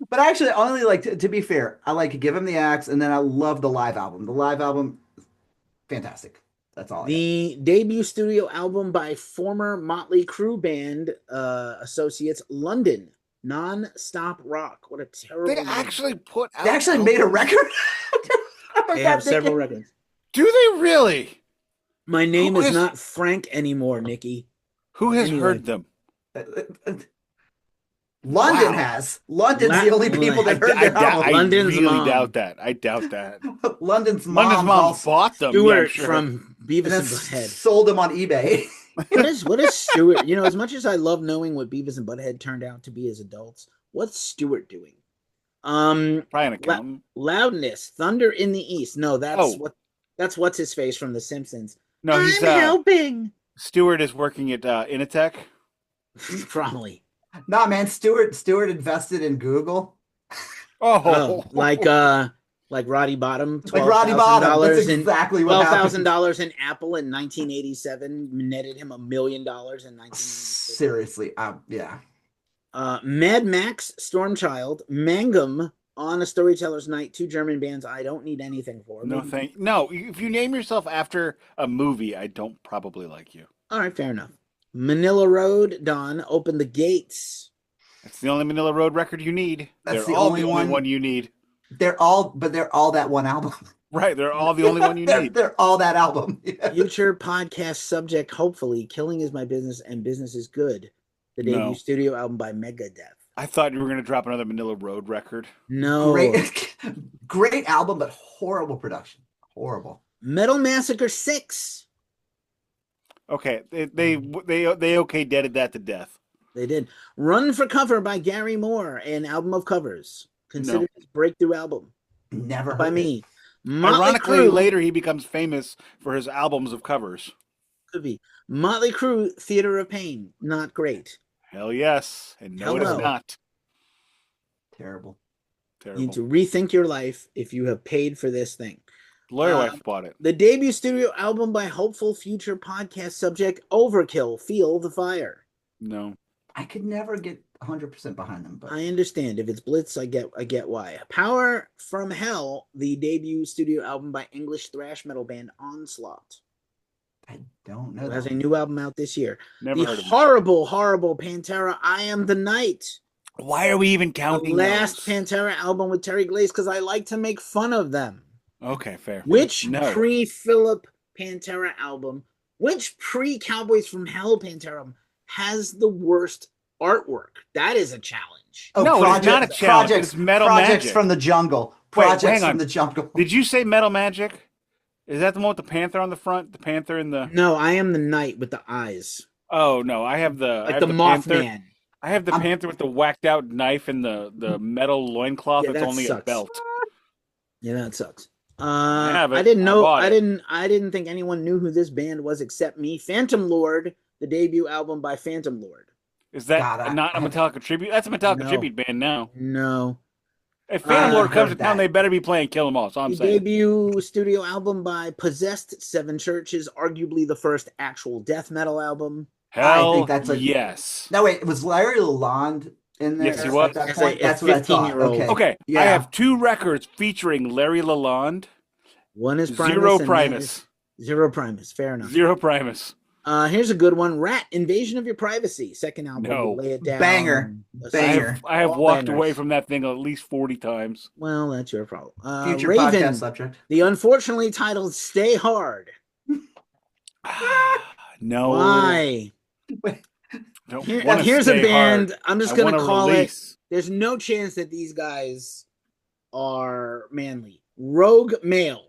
But I actually only like, to be fair, I like Give Him the Axe, and then I love the live album. The live album, fantastic. That's all. The debut studio album by former Motley Crue band associates, London, Non-Stop Rock. What a terrible They name. actually put out. They actually made a record. They have several records. Do they really? My name Who is is- not Frank anymore, Nikki. Who has Anyway. heard them? London Wow. has. London's the only people that heard their album. I London's really mom. doubt that. I doubt that. London's London's mom also bought them. Stewart yeah, I'm sure. from and Beavis then and Butthead. sold them on eBay. What is Stewart? You know, as much as I love knowing what Beavis and Butthead turned out to be as adults, what's Stewart doing? Probably an accountant. Loudness, Thunder in the East. No, that's Oh. that's what's his face from The Simpsons. No, he's I'm helping. Stewart is working at Initech. Probably. Nah, man, Stewart invested in Google. Oh, Like Roddy Bottom, Like Roddy Bottom. That's $12,000 exactly what happened. $12,000 in Apple in 1987 netted him $1 million in 1986. Seriously, yeah. Mad Max, Stormchild, Mangum on A Storyteller's Night, 2 German bands I don't need anything for. no, no. If you name yourself after a movie, I don't probably like you. All right, fair enough. Manila Road, Don, Open the Gates. It's the only Manila Road record you need. That's They're the all only one. you need. They're all that one album. Right, they're all the only one you need. They're all that album. Yeah. Future podcast subject, hopefully, Killing is My Business and Business is Good. The debut No. studio album by Megadeth. I thought you were going to drop another Manila Road record. No. Great album, but horrible production. Horrible. Metal Massacre 6. Okay, they okay deaded that to death. They did. Run for Cover by Gary Moore, an album of covers. Considered his breakthrough album Never heard by it. me. Motley Ironically, Crue, later he becomes famous for his albums of covers. could be. Motley Crue, Theater of Pain. Not great. Hell yes, and no, it Hello. is not. Terrible. You Terrible. need to rethink your life if you have paid for this thing. Lawyer wife bought it. The debut studio album by Hopeful Future podcast subject Overkill, Feel the Fire. No. I could never get 100% behind them, but I understand. If it's Blitz, I get why. Power from Hell, the debut studio album by English thrash metal band Onslaught. I don't know. It That has a one. new album out this year. Never The heard of it. horrible Pantera, I Am the Night. Why are we even The counting last those? Pantera album with Terry Glaze because I like to make fun of them. Okay, fair. Which No. pre-Philip Pantera album, which pre-Cowboys from Hell Pantera album has the worst artwork? That is a challenge. Oh, No, it's not a challenge. Projects, It's Metal projects Magic. from the jungle. Wait, Projects hang on. from the jungle. Did you say Metal Magic? Is that the one with the panther on the front? The panther and the... No, I Am the Night with the eyes. Oh, no, I have the... I Like have the panther. Mothman. I have the panther with the whacked out knife and the metal loincloth. Yeah, It's that only a sucks. belt. Yeah, that sucks. have it. I didn't I know. bought I it. didn't think anyone knew who this band was except me. Phantom Lord, the debut album by Phantom Lord. Is that God, not a Metallica tribute? That's a Metallica No. tribute band now. No. If Phantom Lord comes to heard town, that. they better be playing Kill 'Em All. So I'm The saying. debut studio album by Possessed Seven Churches, arguably the first actual death metal album. Hell I think that's a- yes. No, wait, was Larry Lalonde in there? Yes, he was. At that As a- point? a That's what I thought. 15-year-old. Okay. Okay, Yeah. I have 2 records featuring Larry Lalonde. One is Primus. Zero and the other Primus. is Zero Primus. Fair enough. Zero Primus. Here's a good one. Rat, Invasion of Your Privacy. Second album. No. Lay It Down. Banger. Banger. I have All walked bangers. away from that thing at least 40 times. Well, that's your problem. Future Raven, podcast subject. the unfortunately titled Stay Hard. No. Why? Don't Here- wanna here's a stay band. hard. I'm just I going to wanna call release. it. There's no chance that these guys are manly. Rogue male.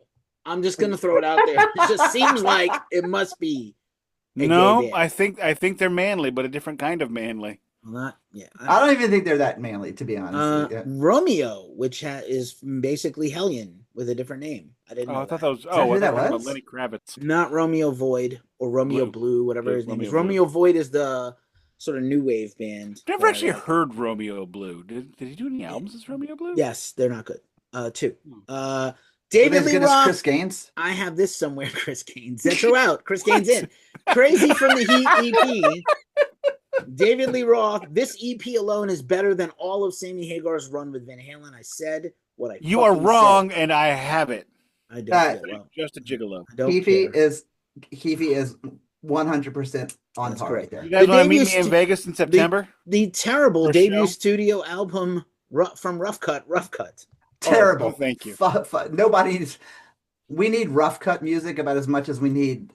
I'm just gonna throw it out there. It just seems like it must be a gay No, band. I think they're manly, but a different kind of manly. I don't even think they're that manly, to be honest. Yeah. Romeo, which is basically Hellion with a differerent name. I didn't know I thought that. that was. that Oh, who I that thought that was? was Lenny Kravitz. Not Romeo Void or Romeo Blue, whatever his name is. Romeo Void is the sort of new wave band. I've never actually heard Romeo Blue. Did he do any albums as Romeo Blue? Yes, they're not good. Two. Are David they as Lee good as Roth. Chris Gaines? I have this somewhere. Chris Gaines. That's her out. Chris Gaines in. Crazy from the Heat EP. David Lee Roth. This EP alone is better than all of Sammy Hagar's run with Van Halen. I said what I. You are fucking wrong, said. and I have it. I don't. Well, Just a gigolo. I don't Keefy care. is 100% on That's par correct. right there. You guys The want to meet debut me in Vegas in September? The terrible For debut show? studio album from Rough Cut. Terrible. Oh, thank you. Nobody needs. We need rough cut music about as much as we need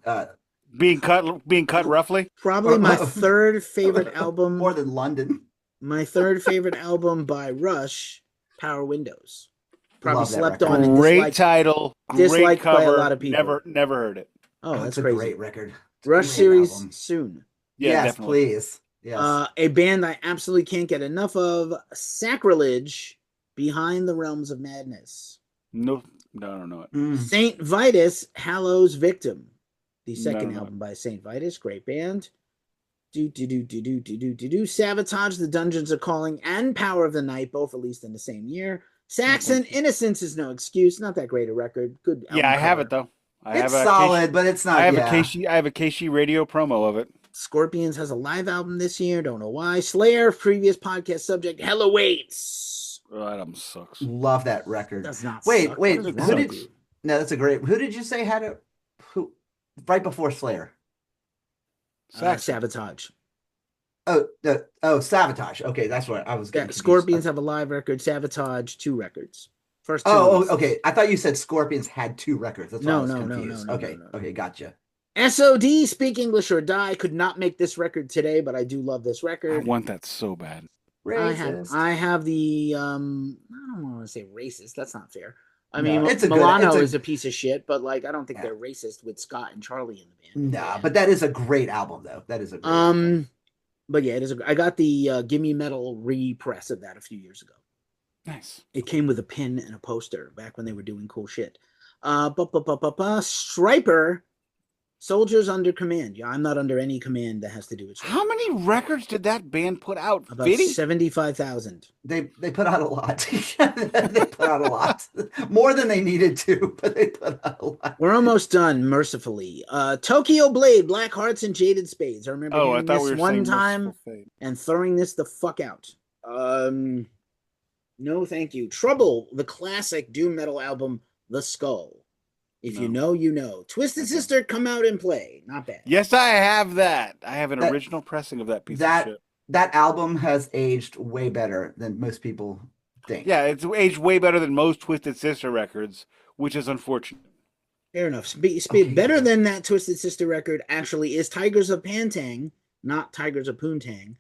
Being cut roughly. Probably my third favorite album. more than London. My third favorite album by Rush, Power Windows. Probably Love that slept record. on and Great disliked. title. Great disliked by a cover. lot of people. Never heard it. Oh, that's It's a crazy. great record. Rush Great series album. soon. Yeah, yes, definitely. please. Yes. A band I absolutely can't get enough of, Sacrilege, Behind the Realms of Madness. No, I don't know it. Mm. Saint Vitus, Hallows Victim. The second No. album by Saint Vitus, great band. Sabotage, The Dungeons Are Calling, and Power of the Night, both released in the same year. Saxon, Innocence is No Excuse. Not that great a record. Good album Yeah, I have cover. it though. It's solid, but it's not. I have yeah. a KC radio promo of it. Scorpions has a live album this year. Don't know why. Slayer, previous podcast subject, Hell Awaits. Oh, that album sucks. Love that record. Does not Wait, suck. wait. What Who does that did- do? No, that's a great. Who did you say had it? Who? Right before Slayer. Sabotage. Oh, Sabotage. Okay, that's what I was Yeah, getting. confused. Scorpions have a live record. Sabotage, 2 records. First two. Oh, releases. okay. I thought you said Scorpions had 2 records. That's why No, I was no, no, confused. no, no, okay, no, no. okay, gotcha. SOD, Speak English or Die, could not make this record today, but I do love this I record. want that so bad. Racist. I have the I don't want to say racist. That's not fair. I No, mean, it's a good- Milano it's a- is a piece of shit, but like I don't think Yeah. they're racist with Scott and Charlie in the band. Nah, but that is a great album, though. That is a great album. But yeah, it is. I got the Gimme Metal repress of that a few years ago. Nice. It came with a pin and a poster back when they were doing cool shit. Striper, Soldiers Under Command. Yeah, I'm not under any command that has to do with Striper. How many records did that band put out? About 50? 75,000. They put out a lot. They put out a lot. More than they needed to, but they put out a lot. We're almost done, mercifully. Tokyo Blade, Black Hearts and Jaded Spades. I remember Oh, I hearing thought this we were one saying time Merciful Fate. and throwing this the fuck out. No, thank you. Trouble, the classic doom metal album, The Skull. If you know, you know. Twisted Sister, Come Out and Play. Not bad. Yes, I have that. I have an That- original pressing of that piece that- of shit. That album has aged way better than most people think. Yeah, it's aged way better than most Twisted Sister records, which is unfortunate. Fair enough. Okay. Better than that Twisted Sister record actually is Tigers of Pantang, not Tigers of Poontang.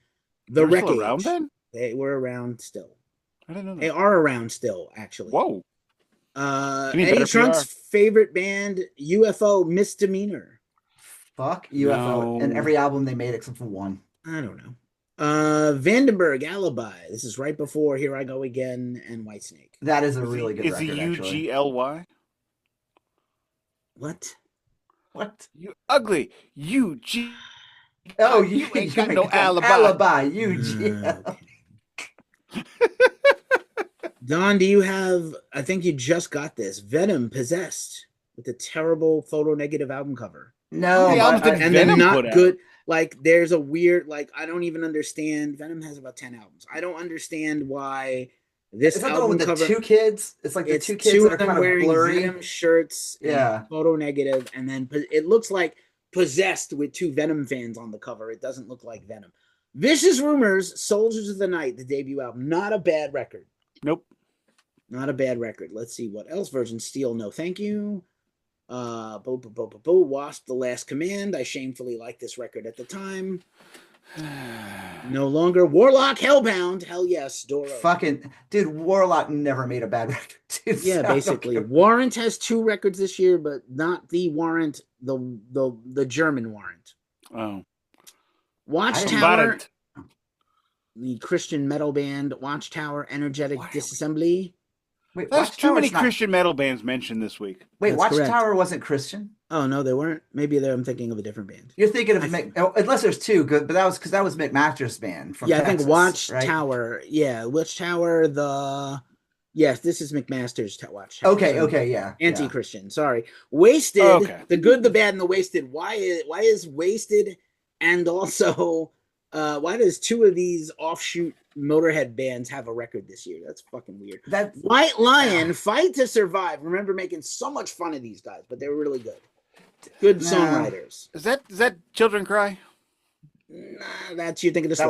The They were still Wreckage. around then? They were around still. I didn't know They that. are around still, actually. Whoa. You need Eddie better Trunk's PR. favorite band, UFO Misdemeanor. Fuck UFO. No. And every album they made except for one. I don't know. Vandenberg Alibi. This is right before Here I Go Again and Whitesnake. That is a really good Is record, it actually. UGLY? What? What? You ugly. UG. Oh, You ain't got make no it sound alibi. Alibi, UG. Okay. Don, do you have, I think you just got this, Venom Possessed with the terrible photo negative album cover. No, many albums but did And Venom then put not out? good. Like, there's a weird, like, I don't even understand. Venom has about 10 albums. I don't understand why this is that the one album with the cover. 2 kids? It's like the It's 2 kids two that are of them kind of wearing blurry. Venom shirts, and Yeah. photo negative, and then it looks like Possessed with 2 Venom fans on the cover. It doesn't look like Venom. Vicious Rumors, Soldiers of the Night, the debut album. Not a bad record. Nope. Not a bad record. Let's see what else. Virgin Steel, no thank you. Wasp, The Last Command. I shamefully liked this record at the time. No longer Warlock Hellbound. Hell yes, Doro. Fucking dude, Warlock never made a bad record. Dude, Yeah, so I don't basically. care. Warrant has 2 records this year, but not the Warrant, the German Warrant. Oh, Watchtower, Warrant. the Christian metal band. Watchtower, Energetic Disassembly. Wait, There's too many Watchtower's not. Christian metal bands mentioned this week. Wait, That's Watchtower wasn't Christian. Oh no, they weren't. Maybe I'm thinking of a different band. You're thinking of unless there's 2, good, but that was because that was McMaster's band from Texas, I think Watchtower. right? Yeah, Watchtower. Yes, this is McMaster's Watchtower. Okay, yeah. Anti-Christian. Sorry. Wasted. Okay. The Good, the Bad, and the Wasted. Why is Wasted, and also why does 2 of these offshoot Motorhead bands have a record this year? That's fucking weird. That White Lion, Fight to Survive. Remember making so much fun of these guys, but they were really good. Good songwriters. Is that Children Cry? Nah, that's you thinking of that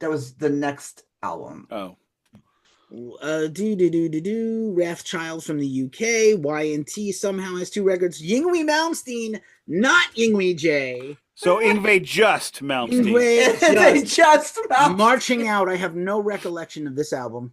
was the next album. Oh. Wrathchild from the UK. Y&T somehow has 2 records. Yngwie Malmsteen, not Yngwie J. So Yngwie just Malmsteen. Yngwie They just Marching Out. I have no recollection of this album.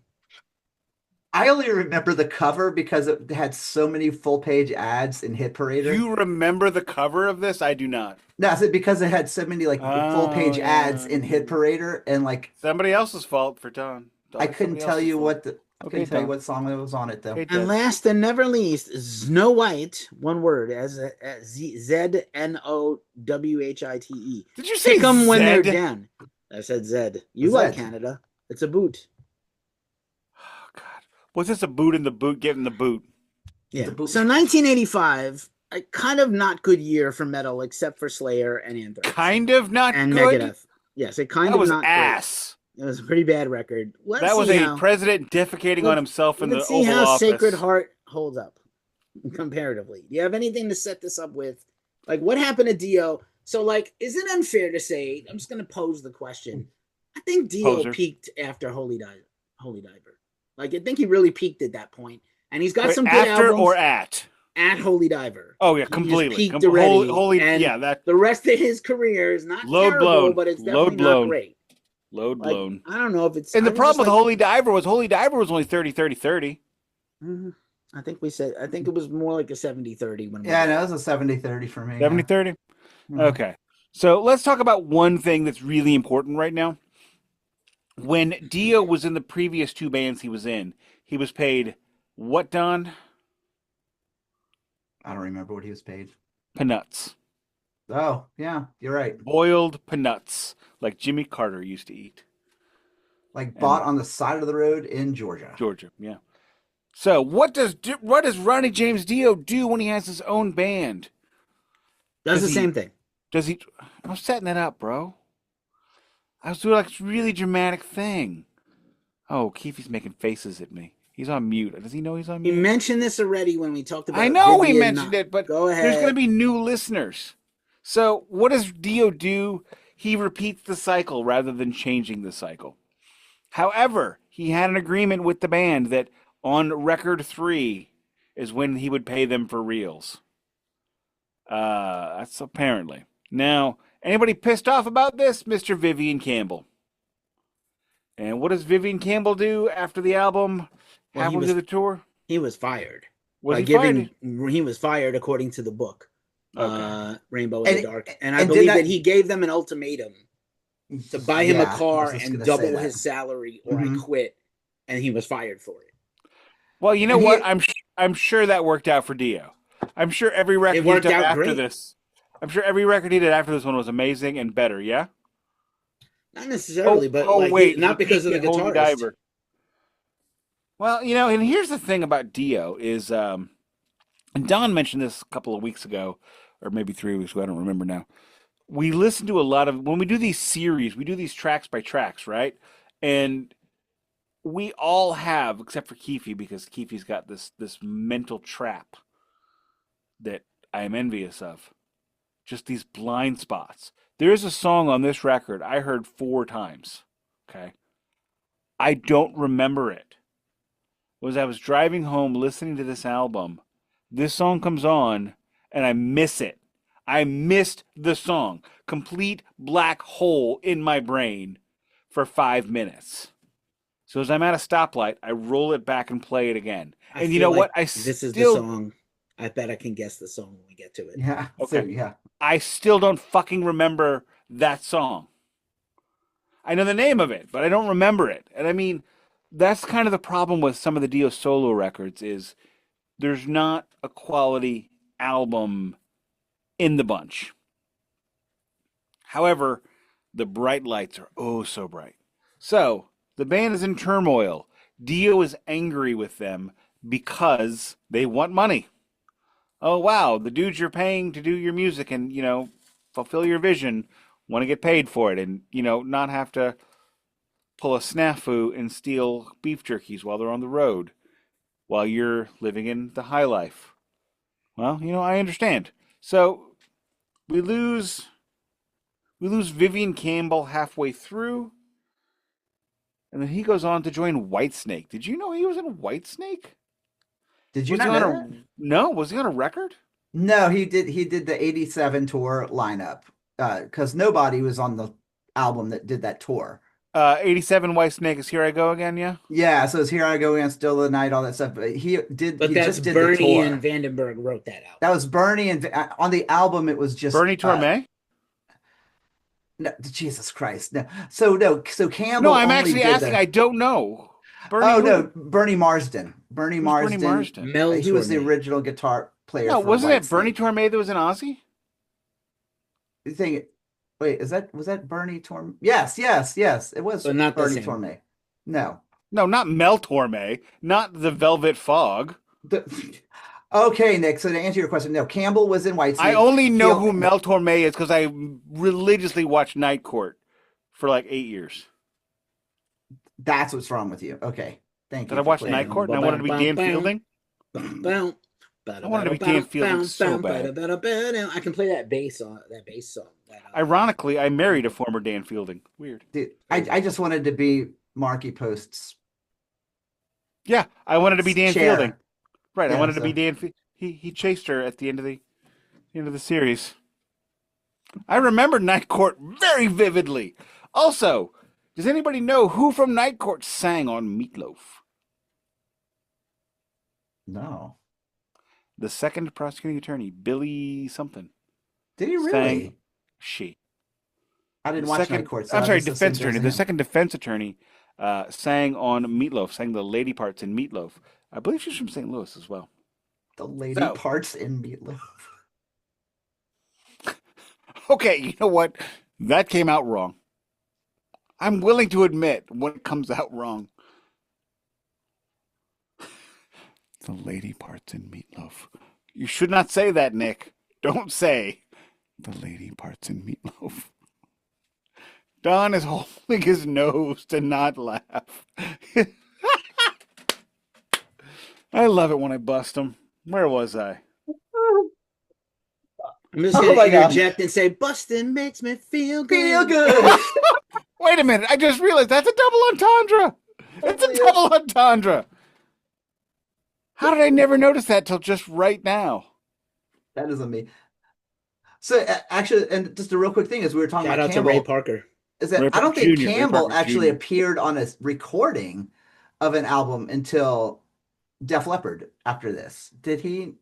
I only remember the cover because it had so many full-page ads in Hit Parader. You remember the cover of this? I do not. No, I said because it had so many full-page ads in Hit Parader, and somebody else's fault for Don. I couldn't tell you what what song that was on it though. Okay, And last and never least, Snow White, one word, as ZNOWHITE. Did you say Pick them when they're Zed? down. I said Zed. You Zed. like Canada. It's a boot. Oh God, was this a boot in the boot? Getting the boot. Yeah. The boot. So 1985, a kind of not good year for metal, except for Slayer and Anthrax. Kind of not and good. Megadeth. Yes, it kind That of was not ass. great. It was a pretty bad record. That was a president defecating on himself in the Let's see Oval how Office. Sacred Heart holds up comparatively. Do you have anything to set this up with? Like, what happened to Dio? So, like, is it unfair to say? I'm just going to pose the question. I think Dio Poser. peaked after Holy Diver. Like, I think he really peaked at that point, and he's got Wait, some good after albums. or at? At Holy Diver. Oh yeah, He completely. just peaked already, Holy, and yeah, that the rest of his career is not Load terrible, blown. but it's Load definitely blown. not great. load Like, blown. I don't know if it's. And the I was problem with just Holy Diver was only 30-30-30. Mhm. I think it was more like a 70-30 when. Yeah, no, it was a 70-30 for me. 70-30? Mhm. Okay. So let's talk about one thing that's really important right now. When Dio was in the previous 2 bands he was in, he was paid what, Don? I don't remember what he was paid. Peanuts. Oh, yeah, you're right. Boiled peanuts, like Jimmy Carter used to eat. Like bought on the side of the road in Georgia. Georgia, yeah. So what does Ronnie James Dio do when he has his own band? Does the he- same thing. Does he? I'm setting it up, bro. I was doing like this really dramatic thing. Oh, Keefy's making faces at me. He's on mute. Does he know he's on You mute? mentioned this already when we talked about. I know he Vivian mentioned Knott. it, but Go ahead. there's going to be new listeners. So what does Dio do? He repeats the cycle rather than changing the cycle. However, he had an agreement with the band that on record 3 is when he would pay them for reels. That's apparently. Now, anybody pissed off about this? Mr. Vivian Campbell. And what does Vivian Campbell do after the album? Well, Halfway through the tour? He was fired. Was By he fired? He was fired according to the book, Okay. Rainbow in the Dark, and I and did believe that- that he gave them an ultimatum to buy him Yeah, a I car was just and gonna say double that. his salary, or Mhm. I quit, and he was fired for it. Well, you know And he- what? I'm sure that worked out for Dio. I'm sure every record he worked did out after great. this. I'm sure every record he did after this one was amazing and better. Yeah. Not necessarily, but like, wait, not he because of the peaked at Holy guitarist. Diver. Well, and here's the thing about Dio is, and Don mentioned this a couple of weeks ago, or maybe 3 weeks ago. I don't remember now. We listen to a lot of when we do these series, we do these tracks by tracks, right? And we all have, except for Keefy, because Keefy's got this mental trap that I am envious of. Just these blind spots. There is a song on this record I heard 4 times. Okay. I don't remember it. I was driving home listening to this album. This song comes on and I miss it. I missed the song. Complete black hole in my brain for 5 minutes. So as I'm at a stoplight, I roll it back and play it again. I And you feel know what? like this is the song. I bet I can guess the song when we get to it. Yeah. Okay. So, yeah. I still don't fucking remember that song. I know the name of it, but I don't remember it. And I mean, that's kind of the problem with some of the Dio solo records is there's not a quality album in the bunch. However, the bright lights are oh so bright. So, the band is in turmoil. Dio is angry with them because they want money. Oh, wow, the dudes you're paying to do your music and, fulfill your vision want to get paid for it and, not have to pull a snafu and steal beef jerkies while they're on the road while you're living in the high life. Well, I understand. So we lose Vivian Campbell halfway through, and then he goes on to join Whitesnake. Did you know he was in Whitesnake? Did you Was he not on know that? No, was he on a record? No, he did the 87 tour lineup. Because nobody was on the album that did that tour. 87 Whitesnake is Here I Go Again, yeah? Yeah, so it's Here I Go Again, Still the Night, all that stuff. But he that's just did Bernie the tour. and Vandenberg wrote that out. That was Bernie, and on the album it was just Bernie Torme? No, Jesus Christ, no. So Campbell. No, I'm only actually did asking. the- I don't know. Bernie Oh who? no, Bernie Marsden. Bernie Who's Marsden. Bernie Marsden? Mel He was the Torme. original guitar player. No, for wasn't it Whitesnake. Bernie Torme that was in Ozzy? You think? Wait, was that Bernie Torme? Yes. It was But not the Bernie same. Torme. No. No, not Mel Torme, not the Velvet Fog. Okay, Nick. So to answer your question, no, Campbell was in Whitesnake. I only know He- who Mel Torme is because I religiously watched Night Court for like 8 years. That's what's wrong with you. Okay, thank you. Did I for watch clarifying. Night Court and I wanted to be Dan Fielding? I wanted to be Dan Fielding so bad. I can play that bass song. Ironically, I married a former Dan Fielding. Weird. Dude, I just wanted to be Marky Post's Yeah, I wanted to be Dan chair. Fielding. Right, I Yeah, wanted to so- be Dan. He chased her at the end of the series. I remember Night Court very vividly. Also, does anybody know who from Night Court sang on Meatloaf? No. The second prosecuting attorney, Billy something. Did he really? Sang she. I didn't The watch second- Night Court. So I'm I sorry, just defense assumed it was attorney. The him. second defense attorney sang on Meatloaf, sang the lady parts in Meatloaf. I believe she's from St. Louis as well. The lady So- parts in Meatloaf. Okay, you know what? That came out wrong. I'm willing to admit when it comes out wrong. The lady parts in Meatloaf. You should not say that, Nick. Don't say the lady parts in Meatloaf. Don is holding his nose to not laugh. I love it when I bust him. Where was I? I'm just Oh gonna my God. interject and say, "Bustin' makes me feel good." Feel good. Wait a minute. I just realized that's a double entendre. It's a double entendre. How did I never notice that till just right now? That isn't me. So actually, and just a real quick thing is we were talking Shout about out Campbell. to Ray Parker. Is that Ray I don't Parker think Jr., Ray Campbell Parker actually Jr. appeared on a recording of an album until Def Leppard after this. Did he?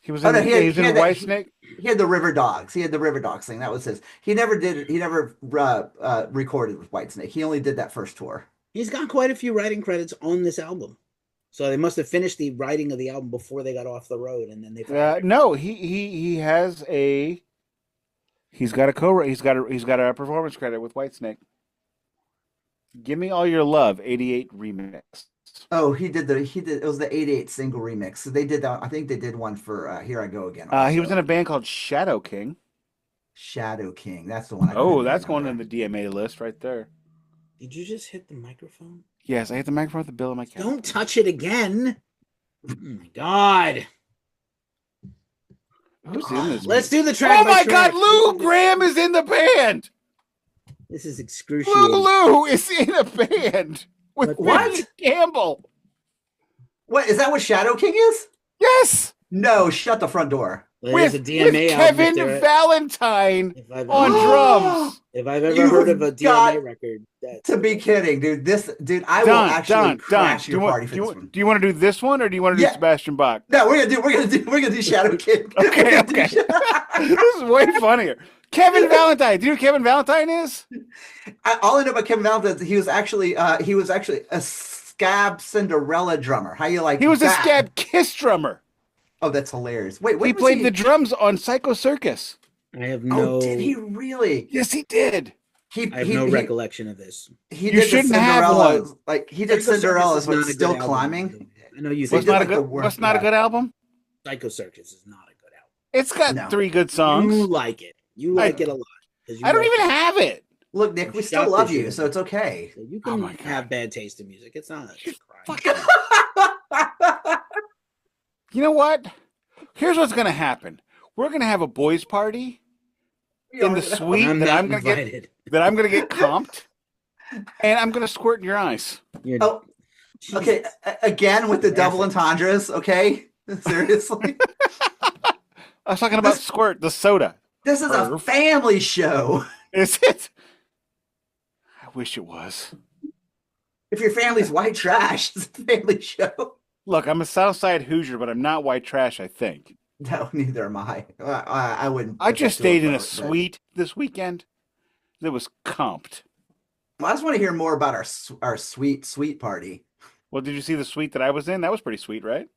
He was Oh, in, no, he was in Whitesnake. He had the River Dogs. He had the River Dogs thing. That was his. He never recorded with Whitesnake. He only did that first tour. He's got quite a few writing credits on this album, so they must have finished the writing of the album before they got off the road, and then they. No, he has a. He's got a performance credit with Whitesnake. Give Me All Your Love, 88 remix. Oh, he did. It was the '88 single remix. So they did that. I think they did one for Here I Go Again. He was in a band called Shadow King. Shadow King. That's the one. Oh, that's going in the DMA list right there. Did you just hit the microphone? Yes, I hit the microphone with the bill of my cat. Don't touch it again. Oh my God. Who's in this? Let's do the track. Oh by my track. God, Lou Graham is in the band. This is excruciating. Lou is in a band with What? Vivian Campbell. What is that? What Shadow King is? Yes. No, shut the front door. There's a with DMA album. Kevin Valentine If I've on ever, drums. if I've ever You've heard of a got DMA record, that's To be kidding, dude. I will Don, actually Don, Don. crash Do your you party want for this one. do you want to do this one or do you want to do Yeah. Sebastian Bach? No, we're gonna do Shadow Kid. Okay, okay. This is way funnier. Kevin Valentine. Do you know who Kevin Valentine is? All I know about Kevin Valentine is he was actually a Scab Cinderella drummer. How you like He was a that? Scab Kiss drummer. Oh, that's hilarious. Wait, He played the drums on Psycho Circus. I have Oh, did he really? Yes, he did. I have no recollection of this. He You did the shouldn't have Cinderella, one. like he did Psycho Cinderella, Circus is but not a good still album. climbing. I know you So he think did, What's not a like, the good work, what's not a yeah. good album? Psycho Circus is not a good album. It's got No. 3 good You songs. like it. You like it a lot. 'Cause you I don't like even it. have it. Look, Nick, we I'm still shocked love that you, you- so it's okay. So you Oh can my God. have bad taste in music. It's not a crime. You know what? Here's what's gonna happen. We're gonna have a boys' party in the suite I'm that not I'm gonna get invited. comped, and I'm gonna squirt in your eyes. You're- Oh, okay. Again with the double entendres. Okay, seriously, I was talking about This- squirt, the soda. this is a Perv. family show. Is it? I wish it was. If your family's white trash, it's a family show. Look, I'm a Southside Hoosier, but I'm not white trash, I think. No, neither am I. I wouldn't. I put just that to stayed in a vote, but- suite this weekend that was comped. Well, I just want to hear more about our sweet party. Well, did you see the suite that I was in? That was pretty sweet, right?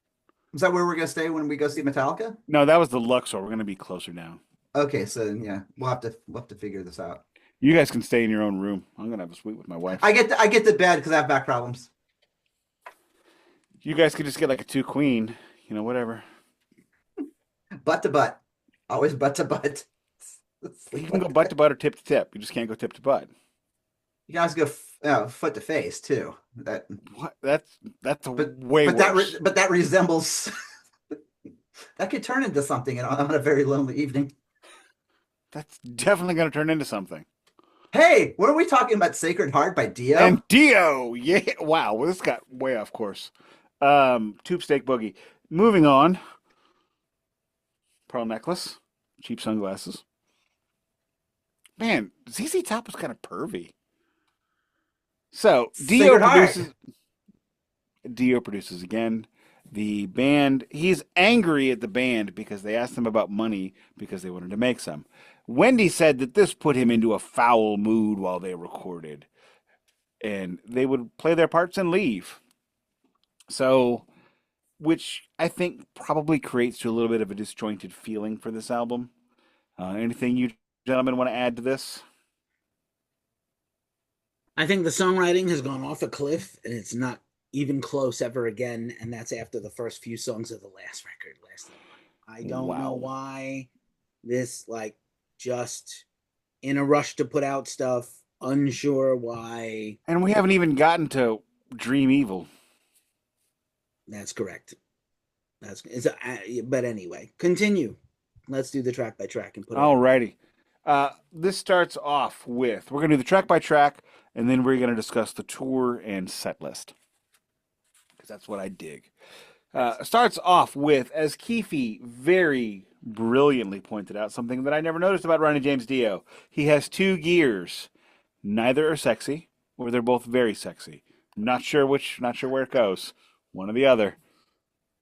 Is that where we're gonna stay when we go see Metallica? No, that was the Luxor. We're gonna be closer now. Okay, so yeah, we'll have to figure this out. You guys can stay in your own room. I'm gonna have a suite with my wife. I get the bed because I have back problems. You guys could just get like a 2 queen, whatever. Butt to butt, always butt to butt. You can go butt to butt or tip to tip. You just can't go tip to butt. You guys go foot to face too. That What? That's way but worse. that resembles. That could turn into something on a very lonely evening. That's definitely gonna turn into something. Hey, were we talking about Sacred Heart by Dio? And Dio, yeah, wow, well, this got way off course. Tube Steak Boogie. Moving on. Pearl necklace, cheap sunglasses. Man, ZZ Top was kind of pervy. So Sacred Heart. Dio produces again. The band, he's angry at the band because they asked him about money because they wanted to make some. Wendy said that this put him into a foul mood while they recorded. And they would play their parts and leave. So, which I think probably creates a little bit of a disjointed feeling for this album. Anything you gentlemen want to add to this? I think the songwriting has gone off a cliff, and it's not even close ever again. And that's after the first few songs of the last record. I don't know why this, just in a rush to put out stuff, unsure why. And we haven't even gotten to Dream Evil. That's correct. But anyway, continue. Let's do the track by track and put it. Alrighty. This starts off with, we're going to do the track by track, and then we're going to discuss the tour and set list. Because that's what I dig. Starts off with, as Keefy very brilliantly pointed out, something that I never noticed about Ronnie James Dio. He has 2 gears. Neither are sexy, or they're both very sexy. Not sure where it goes. One or the other.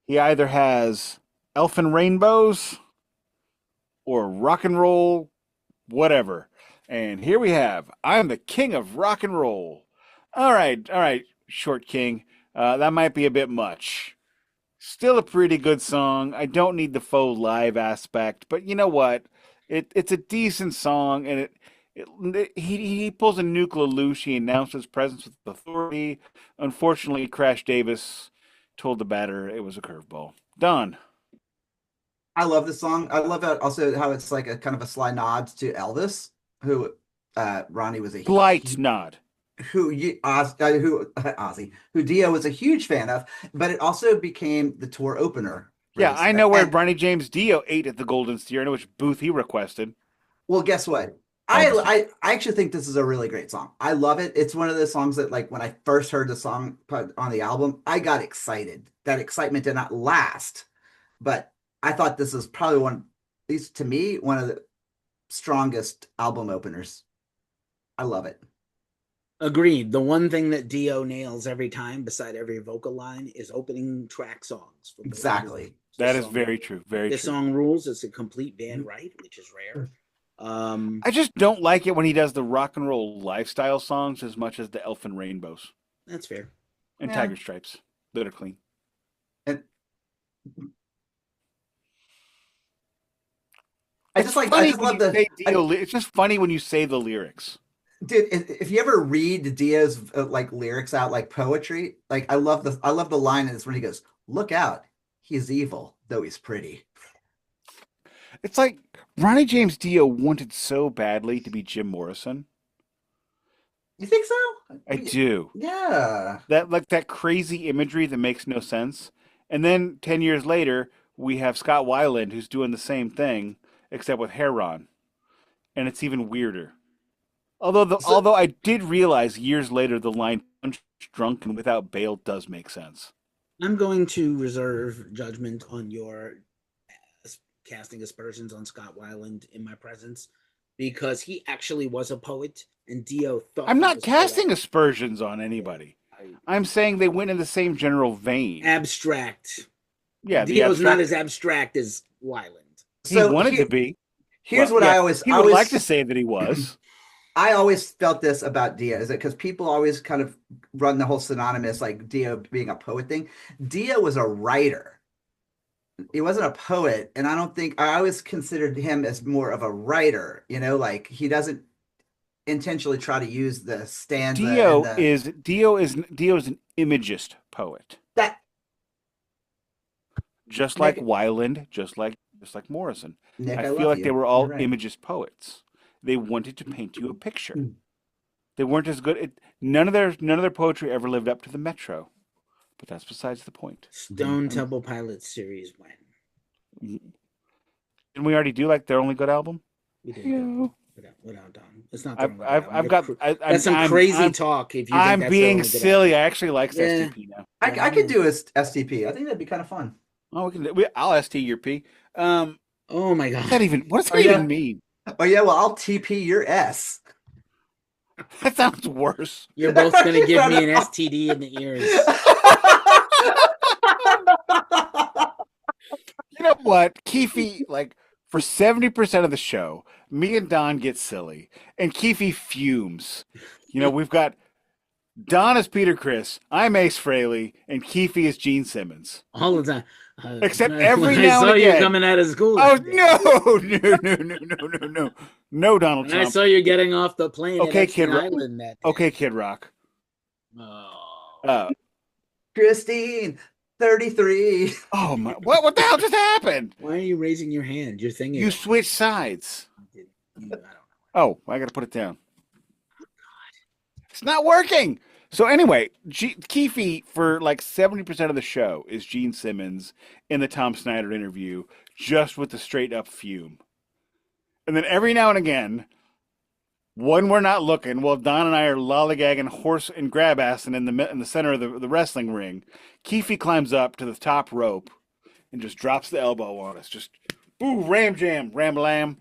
He either has elfin rainbows or rock and roll whatever. And here we have, I'm the king of rock and roll. All right, Short King. That might be a bit much. Still a pretty good song. I don't need the faux live aspect, but you know what? It's a decent song, and he pulls a Nuclear Loose. He announced his presence with authority. Unfortunately, Crash Davis told the batter it was a curveball. Don. I love this song. I love also how it's like a kind of a sly nod to Elvis, who Ronnie was a Slight nod. who Dio was a huge fan of, but it also became the tour opener. Yeah, I know where And- Ronnie James Dio ate at the Golden Steer. I know which booth he requested. Well, guess what? I actually think this is a really great song. I love it. It's one of those songs that, when I first heard the song put on the album, I got excited. That excitement did not last, but I thought this was probably one, at least to me, one of the strongest album openers. I love it. Agreed. The one thing that Dio nails every time, beside every vocal line, is opening track songs. For Exactly. That is very true. Very this true. song rules. It's a complete band right, which is rare. I just don't like it when he does the rock and roll lifestyle songs as much as the Elfin Rainbows That's fair. and Yeah. Tiger Stripes that are clean. And I just love the. It's just funny when you say the lyrics. Dude, if you ever read Dio's like lyrics out like poetry, like I love the line in this when he goes, "Look out, he's evil, though he's pretty." It's like Ronnie James Dio wanted so badly to be Jim Morrison. You think so? I do. Yeah. That crazy imagery that makes no sense. And then 10 years later, we have Scott Weiland who's doing the same thing, except with hair on. And it's even weirder. Although I did realize years later the line "punch drunk and without bail" does make sense. I'm going to reserve judgment on your casting aspersions on Scott Weiland in my presence, because he actually was a poet, and Dio thought I'm he not was casting poetic. aspersions on anybody. I'm saying they went in the same general vein. Abstract. Yeah, the Dio's not abstract. as abstract as Weiland. He wanted to be. Here's Well, what yeah, I he would like to say that he was. I always felt this about Dio, is it because people always kind of run the whole synonymous like Dio being a poet thing. Dio was a writer. He wasn't a poet, and I always considered him as more of a writer, like he doesn't intentionally try to use the stanza. Dio is an imagist poet. That Just like Weiland, just like Morrison. Nick, I I feel love like you. they were all You're right. imagist poets. They wanted to paint you a picture. They weren't as good. None of their poetry ever lived up to the Metro. But that's besides the point. Stone Temple Pilots series when? Didn't we already do like their only good album? We did Yeah. without Don. It's not. That's some crazy talk. If you, I'm think that's being the only good silly. I actually like STP now. I could do a STP. I think that'd be kind of fun. Oh, I'll ST your P. album. Oh my god! What does that even mean? Oh yeah, well I'll TP your S. That sounds worse. You're both gonna give me an STD in the ears. You know what, Keefy? Like for 70% of the show, me and Don get silly, and Keefy fumes. We've got Don is Peter Criss, I'm Ace Frehley, and Keefy is Gene Simmons. All the time. Except every when now I saw and you again. coming out of school. Oh no, Donald And Trump. I saw you getting off the plane. Okay, at Kid Epstein Rock. Island that day. Okay, Kid Rock. Oh. Christine, 33. Oh my! What the hell just happened? Why are you raising your hand? You're thinking. You switched sides. I don't know. Oh, I got to put it down. It's not working. So anyway, Keefy for like 70% of the show is Gene Simmons in the Tom Snyder interview, just with the straight up fume. And then every now and again, when we're not looking, while Don and I are lollygagging horse and grab assing in the center of the wrestling ring, Keefy climbs up to the top rope and just drops the elbow on us. Just ooh, ram jam, ram lamb.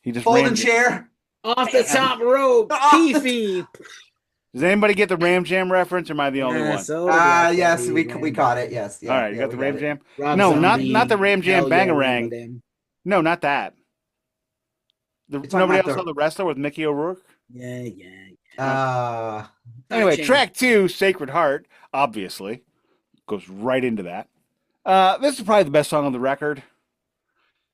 He just Folding chair. Off the top rope, Keefy. Does anybody get the Ram Jam reference, or am I the only one? Yes, we caught it. Yes. Yeah, all right, you got the Ram Jam? Rob No, Zombie, not the Ram Jam Hell Yeah, Bangarang. No, not that. Nobody else saw the wrestler with Mickey O'Rourke? Yeah. Anyway, track 2, Sacred Heart, obviously, goes right into that. This is probably the best song on the record.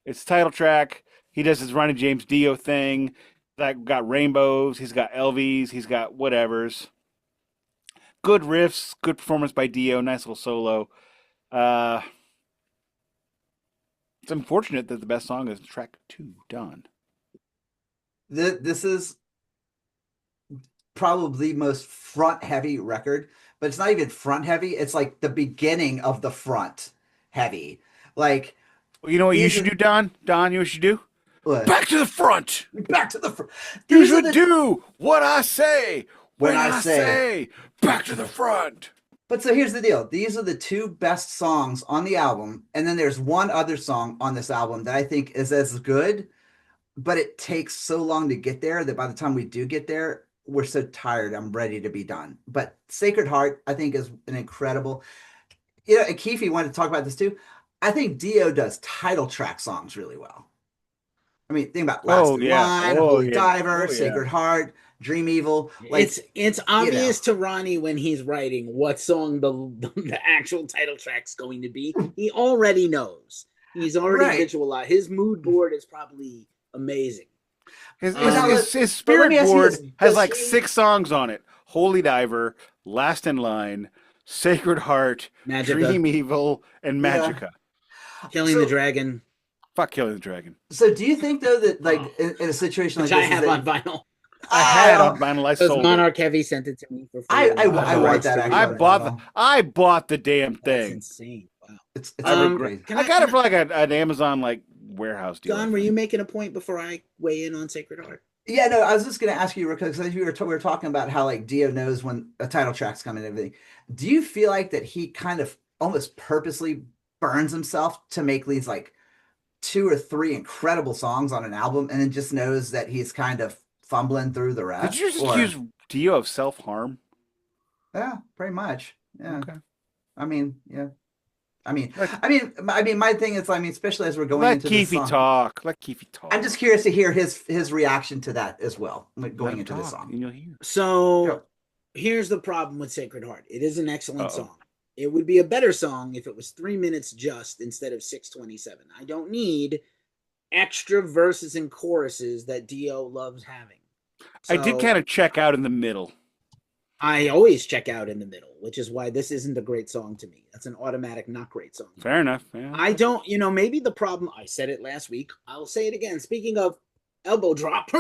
It's the title track. He does his Ronnie James Dio thing. Like, got rainbows, he's got LVs, he's got whatevers. Good riffs, good performance by Dio, nice little solo. It's unfortunate that the best song is track 2, Done. This is probably the most front heavy record, but it's not even front heavy. It's like the beginning of the front heavy. Like, well, you know what you should do, Don? Don, you know what you should do? What? Back to the front. Back to the front. You should do what I say when I say back to the front. But so here's the deal. These are the two best songs on the album. And then there's one other song on this album that I think is as good, but it takes so long to get there that by the time we do get there, we're so tired. I'm ready to be done. But Sacred Heart, I think, is an incredible. And Keefy wanted to talk about this too. I think Dio does title track songs really well. I mean, think about Last in Line, Holy Diver, Sacred Heart, Dream Evil. Like, it's obvious to Ronnie when he's writing what song the actual title track's going to be. He already knows. He's already visualized. His mood board is probably amazing. His spirit board has like 6 songs on it: Holy Diver, Last in Line, Sacred Heart, Magica, Dream Evil, and Magica. Killing the Dragon. Fuck Killing the Dragon. So do you think though that like in a situation like this, I have on vinyl. I had on vinyl. I sold Monarch Heavy sent it to me for free. I want that. I bought the damn thing. That's insane. Wow. It's great. I got it for like an Amazon like warehouse deal. Don, were you making a point before I weigh in on Sacred Heart? Yeah, no, I was just going to ask you because we were talking about how like Dio knows when a title track's coming and everything. Do you feel like that he kind of almost purposely burns himself to make these like 2 or 3 incredible songs on an album and then just knows that he's kind of fumbling through the rest? Did you just accuse Dio of self-harm? Yeah, pretty much. Yeah. Okay. I mean, yeah. I mean, my thing is, especially as we're going into this song. Let Keefy talk. I'm just curious to hear his reaction to that as well, going into this song. And you'll hear. So here's the problem with Sacred Heart. It is an excellent song. It would be a better song if it was 3 minutes just instead of 6:27. I don't need extra verses and choruses that Dio loves having. So, I did kind of check out in the middle. I always check out in the middle, which is why this isn't a great song to me. That's an automatic not great song. Fair enough. Yeah. I don't, maybe the problem, I said it last week, I'll say it again. Speaking of elbow drop,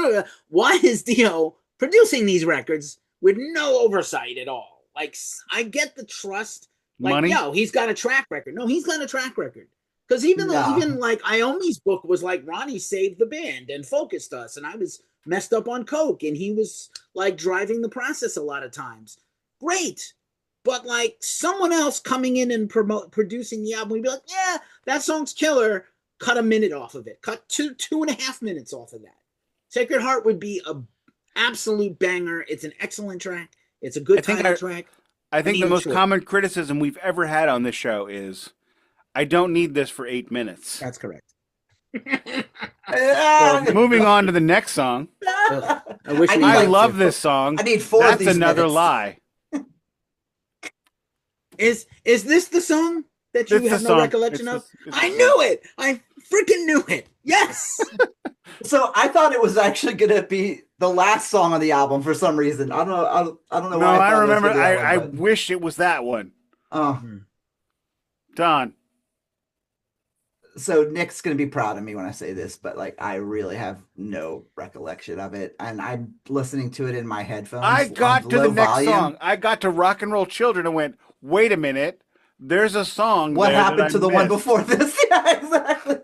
why is Dio producing these records with no oversight at all? Like, I get the trust. Like, money? He's got a track record. No, he's got a track record. Because even like Iommi's book was like Ronnie saved the band and focused us, and I was messed up on coke, and he was like driving the process a lot of times. Great, but like someone else coming in and producing the album, we'd be like, yeah, that song's killer. Cut a minute off of it. Cut 2.5 minutes off of that. Sacred Heart would be a absolute banger. It's an excellent track. It's a good title track. I think the most common criticism we've ever had on this show is, I don't need this for 8 minutes. That's correct. So moving on to the next song. I love this song. I need 4 That's of these another minutes. lie. Is this the song that you have no recollection of? I knew it. I freaking knew it. Yes. So I thought it was actually going to be the last song on the album for some reason. I don't know. I don't know why. No, I remember. I wish it was that one. Oh, Don. So Nick's going to be proud of me when I say this, but like I really have no recollection of it, and I'm listening to it in my headphones. I got to the next volume. song. I got to Rock and Roll Children and went, wait a minute. There's a song. What happened to the one before this? Yeah, exactly.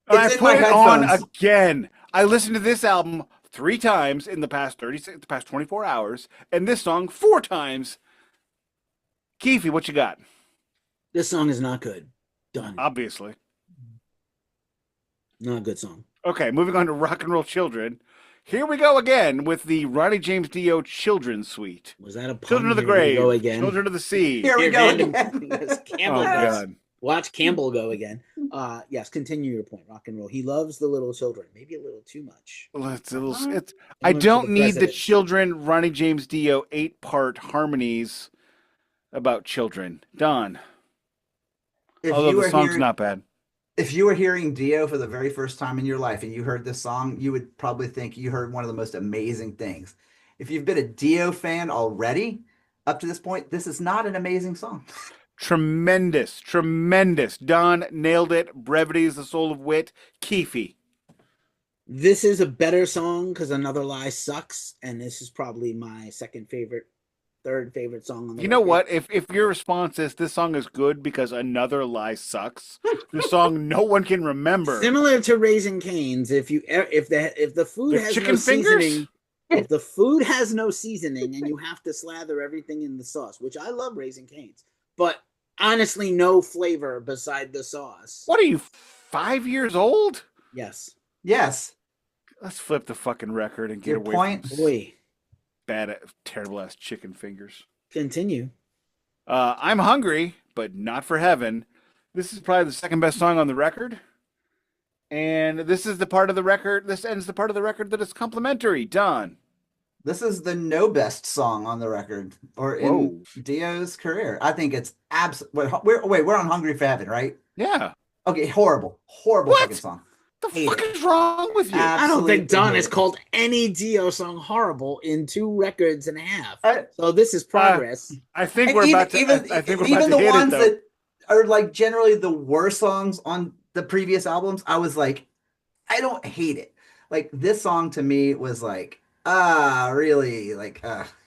And I put it on again. I listened to this album 3 times in the past 24 hours, and this song 4 times. Keefy, what you got? This song is not good. Done. Obviously. Not a good song. Okay, moving on to Rock and Roll Children. Here we go again with the Ronnie James Dio Children's Suite. Was that a pun? Children of the Grave, Children of the Sea. Here we go again. Campbell God. Watch Campbell go again. Yes, continue your point. Rock and roll. He loves the little children. Maybe a little too much. I don't need the children Ronnie James Dio 8-part harmonies about children. Don. Although the song's not bad. If you were hearing Dio for the very first time in your life and you heard this song, you would probably think you heard one of the most amazing things. If you've been a Dio fan already up to this point, this is not an amazing song. Tremendous. Don nailed it. Brevity is the soul of wit. Keefy. This is a better song because Another Lie sucks, and this is probably my third favorite song on the record. Know what? If your response is this song is good because Another Lie sucks, the song no one can remember. Similar to Raising Cane's, if the food has chicken no fingers? seasoning, If the food has no seasoning and you have to slather everything in the sauce, which I love Raising Cane's, but honestly, no flavor beside the sauce. What are you, 5 years old? Yes. Yes. Let's flip the fucking record and get Your away point. from Boy, bad, terrible ass chicken fingers. continue. I'm hungry, but not for heaven. This is probably the second best song on the record. And this is the part of the record, this ends the part of the record that is complimentary. Done. This is the no best song on the record or in Dio's career. I think it's we're on Hungry for Heaven, right? Yeah. Okay, horrible fucking song. What the fuck is wrong with you? I don't think Don has horrible. called any Dio song horrible in 2 records and a half. So this is progress. I think And we're even, about to. even, I think we're even about the to hit ones it, though. that are like generally the worst songs on the previous albums, I was like, I don't hate it. Like this song to me was like, really, like,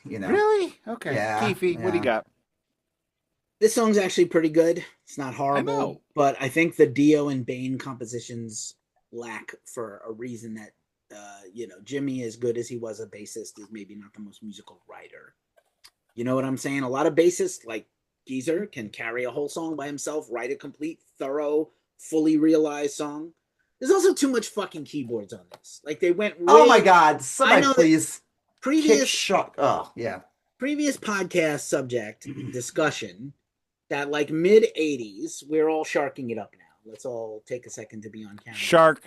Really? Okay. Yeah, Keefy, what do you yeah. got? This song's actually pretty good. It's not know. horrible, but I think the Dio and Bane compositions lack for a reason that, Jimmy, as good as he was a bassist, is maybe not the most musical writer. You know what I'm saying? A lot of bassists, like Geezer, can carry a whole song by himself, write a complete, thorough, fully realized song. There's also too much fucking keyboards on this. Like they went. Oh my God! Somebody know that please kick Previous shock. Oh yeah. previous podcast subject discussion that like mid 80s, we're all sharking it up now. Let's all take a second to be on camera. Shark.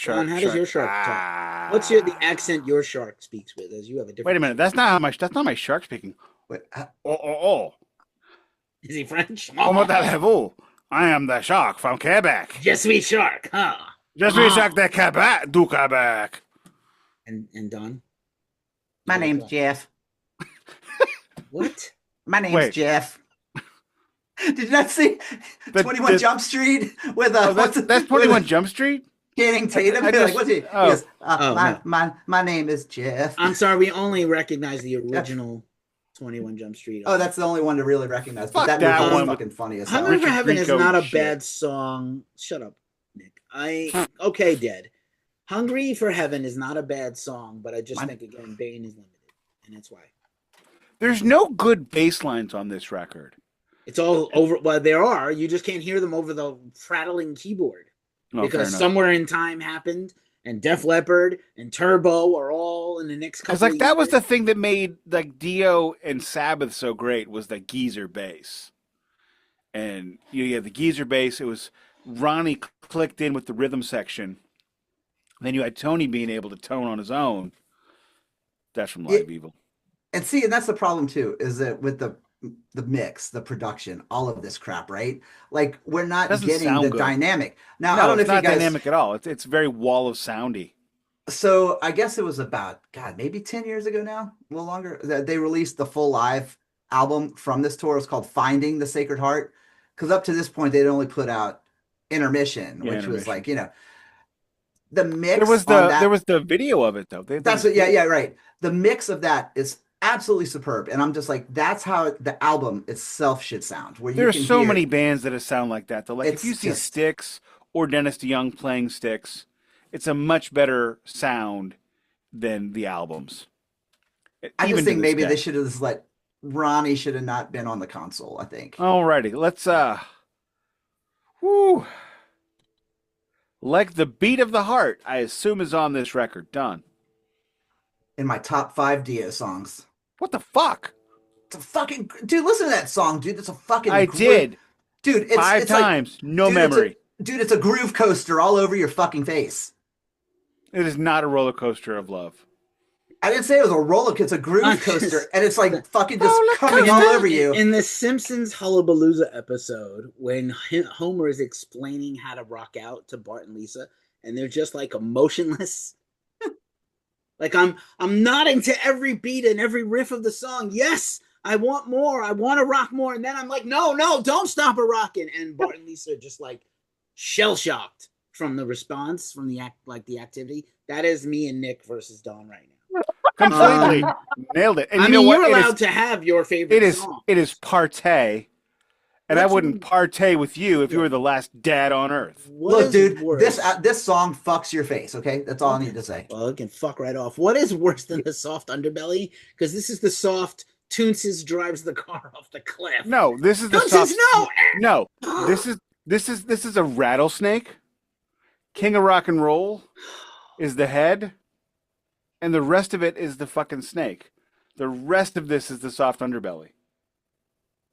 Don, how does your shark talk? What's the accent your shark speaks with? As you have a different. Wait a minute. That's not my shark speaking. Wait, Oh. Is he French? Comment allez-vous? I am the shark from Quebec. Je suis shark, huh? Je suis shark de Quebec, du Quebec. And Don? my name's Jeff. What? My name's Wait. Jeff. Did you not see The- 21 the- Jump Street with That's 21 Jump Street? Channing Tatum? I You're just- like, what's he? oh. He goes, No. my name is Jeff. I'm sorry, we only recognize the original 21 Jump Street. Oh, that's the only one to really recognize. Fuck But that that movie was one. fucking funny as hell. Hungry for Richard Heaven is Grieco not a shit. bad song. Shut up, Nick. Okay, Dead. Hungry for Heaven is not a bad song, but I just think again, Bane is limited, and that's why. There's no good bass lines on this record. It's all over. Well, there are. You just can't hear them over the prattling keyboard Oh, fair because enough. Somewhere in Time happened, and Def Leppard and Turbo are all in the next couple. Because like of that was years. the thing that made like Dio and Sabbath so great was the geezer bass, and you had the geezer bass. It was Ronnie clicked in with the rhythm section. Then you had Tony being able to tone on his own. That's from Live Evil. And see, and that's the problem too, is that with the mix, the production, all of this crap, right? Like we're not Doesn't getting sound the good. dynamic. Now, No, I don't know it's if you not guys. dynamic at all. It's very wall of soundy. So I guess it was about maybe 10 years ago now, a little longer, that they released the full live album from this tour. It's called Finding the Sacred Heart. Because up to this point, they'd only put out Intermission, which was like, the mix. There was the video of it though. Right. The mix of that is absolutely superb, and I'm just like, that's how the album itself should sound. Where There are you can so hear, many bands that sound like that though. Like if It's you see just- Styx or Dennis DeYoung playing Styx, it's a much better sound than the albums. I Even just to think this maybe day. they should have just let Ronnie should have not been on the console. I think. Alrighty, let's whoo. Like the Beat of the Heart, I assume is on this record. Done. In my top 5 Dio songs. What the fuck? It's a fucking dude. Listen to that song, dude. It's a fucking. I did. Dude. It's 5 it's like- times. No dude, memory. It's a groove coaster all over your fucking face. It is not a roller coaster of love. I didn't say it was a roller coaster. It's a groove I'm coaster, just- and it's like fucking just Roller coming all coaster. over you. In the Simpsons Hullabalooza episode, when Homer is explaining how to rock out to Bart and Lisa, and they're just like emotionless. Like I'm nodding to every beat and every riff of the song. Yes, I want more. I want to rock more. And then I'm like, no, don't stop a rocking. And Bart and Lisa are just like shell shocked from the response, from the the activity. That is me and Nick versus Don right now. Completely nailed it. And I you know mean, what? you're It is- allowed to have your favorite It is song. it is partay, And I wouldn't partay with you if you were the last dad on earth. Look, dude, this song fucks your face, okay? That's all I need to say. Well, it can fuck right off. What is worse than the soft underbelly? Because this is the soft Toonses drives the car off the cliff. No, this is the Toonses, soft. No, this is a rattlesnake. King of rock and roll is the head, and the rest of it is the fucking snake. The rest of this is the soft underbelly.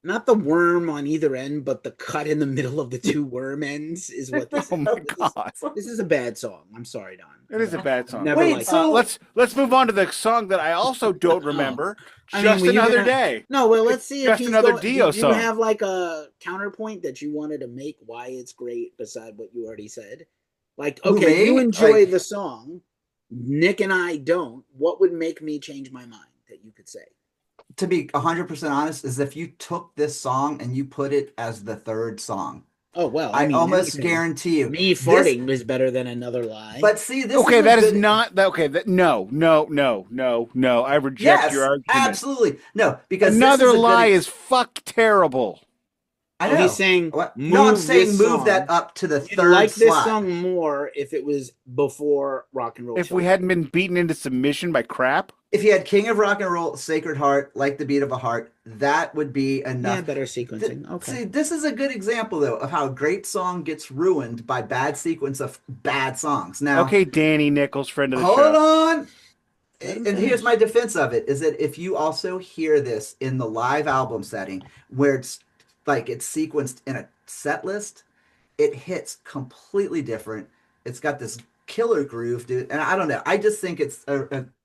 Not the worm on either end, but the cut in the middle of the two worm ends is what this Oh my god, this is a bad song. I'm sorry, Don. it is a bad song. Never Wait, liked so- it. Let's move on to the song that I also don't remember. I mean, Just were you another gonna- day. No, well, let's see if Just he's another going, Dio do you song. have like a counterpoint that you wanted to make why it's great beside what you already said? Like, Who, okay, me? you enjoy Like- the song. Nick and I don't. What would make me change my mind that you could say? To be 100% honest, is if you took this song and you put it as the third song. Oh, well, I mean, almost anything. guarantee you. Me farting is better than another lie. But see, this Okay, is a that is good- not that. Okay, that no. I reject Yes, your argument. absolutely. No, because this Another is a good lie ex- is fuck terrible. I Oh, know. he's saying, What? No, I'm move saying this move song. that up to the You'd third like this slot. song more if it was before rock and roll. If Show. we hadn't been beaten into submission by crap, If you had King of Rock and Roll, Sacred Heart, Like the Beat of a Heart, that would be enough. yeah, better sequencing. Okay. See, this is a good example though of how a great song gets ruined by bad sequence of bad songs. Now, okay, Danny Nichols, friend of the hold show. on. And here's my defense of it: is that if you also hear this in the live album setting, where it's like it's sequenced in a set list, it hits completely different. It's got this killer groove, dude. And I don't know. I just think it's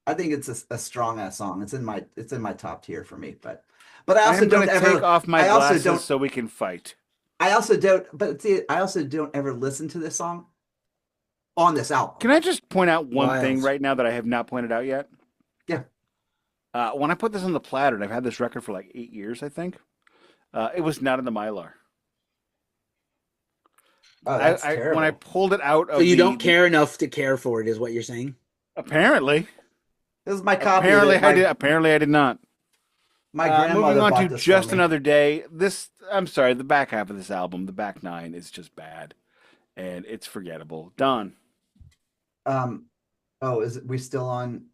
I think it's a strong ass song. It's in my top tier for me. But I also I'm don't going to ever take off my I also glasses don't so we can fight. I also don't. But see, I also don't ever listen to this song on this album. Can I just point out one Wild. thing right now that I have not pointed out yet? Yeah. When I put this on the platter, and I've had this record for like 8 years, I think. It was not in the mylar. Oh, that's When terrible. I pulled it out of So you the- don't care enough to care for it, is what you're saying? Apparently. This is my copy. Apparently of it. I did. Apparently I did not. My grandmother moving on bought to this Just for me. Another Day. I'm sorry, the back half of this album, the back 9, is just bad. And it's forgettable. Don, Oh, is it, we still on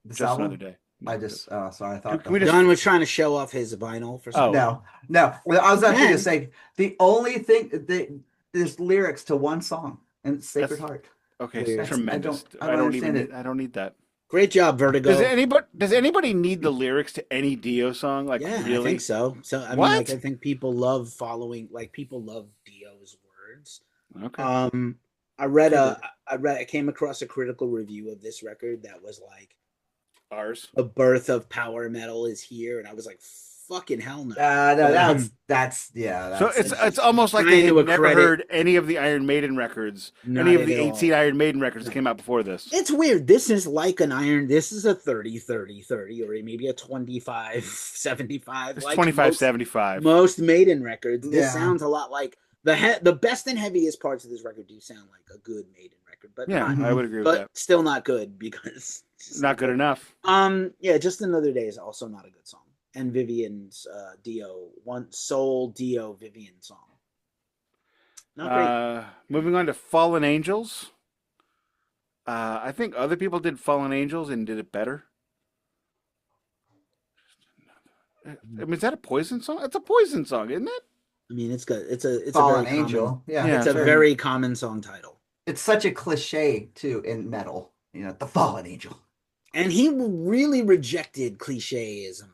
this Just album? Another Day. I just sorry, I thought Can we just- Don was trying to show off his vinyl for some. Oh. no. Well, I was actually Man. gonna say the only thing there's lyrics to one song, and it's Sacred That's- Heart. Okay, Weird. it's tremendous. I don't understand it. I don't need that. Great job, Vertigo. Does anybody need the lyrics to any Dio song? Like Yeah, really? I think so. So I mean, What? like, I think people love people love Dio's words. Okay. I came across a critical review of this record that was like, Ours. the birth of power metal is here, and I was like, fucking hell no. No, that's yeah. So That's it's almost like Trying they had to never accredit- heard any of the Iron Maiden records, Not any of at the all. 18 Iron Maiden records that came out before this. It's weird. This is like an iron. This is a 30-30-30, or maybe a 25-75. It's like 25-75. most Maiden records. This Yeah. sounds a lot like the best and heaviest parts of this record do sound like a good Maiden record, but Yeah, not, I would agree with but that. still not good because it's just Not good enough. Yeah, Just Another Day is also not a good song. And Vivian's Dio Dio Vivian song. Not great. Moving on to Fallen Angels. I think other people did Fallen Angels and did it better. I mean, is that a Poison song? It's a Poison song, isn't it? I mean, it's a Fallen very Angel. common, Yeah, Yeah. it's a very common song title. It's such a cliche too in metal. You know, the Fallen Angel. And he really rejected clicheism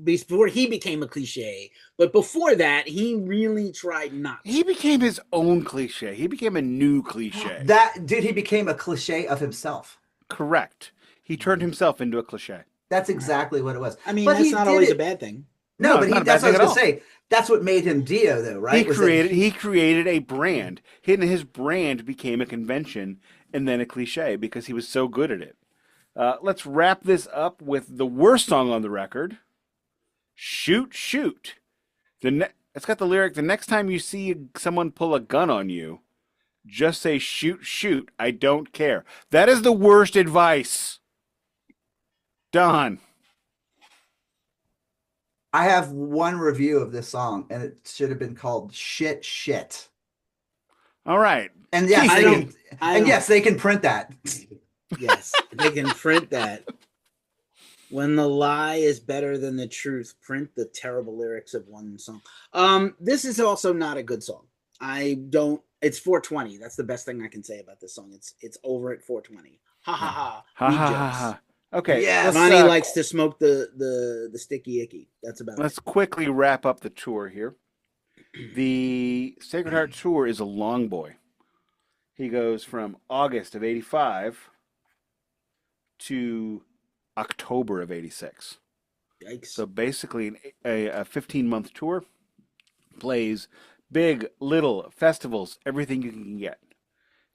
before he became a cliche. But before that, he really tried not to. He became his own cliche. He became a new cliche. He became a cliche of himself. Correct. He turned himself into a cliche. That's exactly what it was. I mean, But that's he not did always it- a bad thing. No, No, but it's not a that's bad what I was thing gonna say. That's what made him Dio, though, right? He created a brand. His brand became a convention and then a cliche because he was so good at it. Let's wrap this up with the worst song on the record, "Shoot, Shoot." It's got the lyric, "The next time you see someone pull a gun on you, just say shoot, shoot. I don't care." That is the worst advice. Don. I have one review of this song, and it should have been called "Shit Shit." All right. And yes, I they don't- can, I and don't- yes, they can print that. Yes, they can print that. When the lie is better than the truth, print the terrible lyrics of one song. This is also not a good song. It's 420. That's the best thing I can say about this song. It's over at 420. Ha ha ha. Ha Read ha ha jokes. ha. Okay. Yes. Ronnie likes to smoke the sticky icky. That's about Let's it. quickly wrap up the tour here. The Sacred Heart tour is a long boy. He goes from August of 85 to October of 86. Yikes. So basically a 15-month tour. Plays big, little, festivals, everything you can get.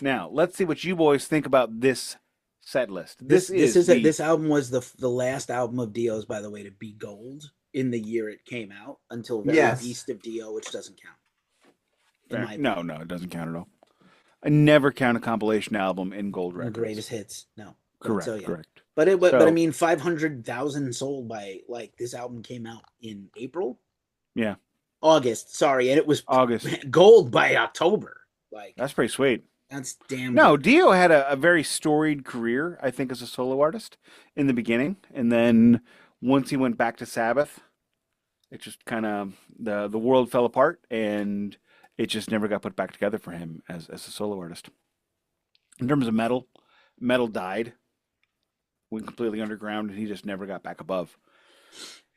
Now, let's see what you boys think about this set list. This album was the last album of Dio's, by the way, to be gold in the year it came out until very Beast of Dio, which doesn't count. No, it doesn't count at all. I never count a compilation album in gold The records. greatest hits. No. Correct, So, yeah. correct. But I mean 500,000 sold by this album came out in April? Yeah. August, sorry, and it was August. gold by October. That's pretty sweet. That's damn No, good. Dio had a very storied career, I think, as a solo artist in the beginning. And then once he went back to Sabbath, it just kind of, the world fell apart and it just never got put back together for him as a solo artist. In terms of metal died, went completely underground, and he just never got back above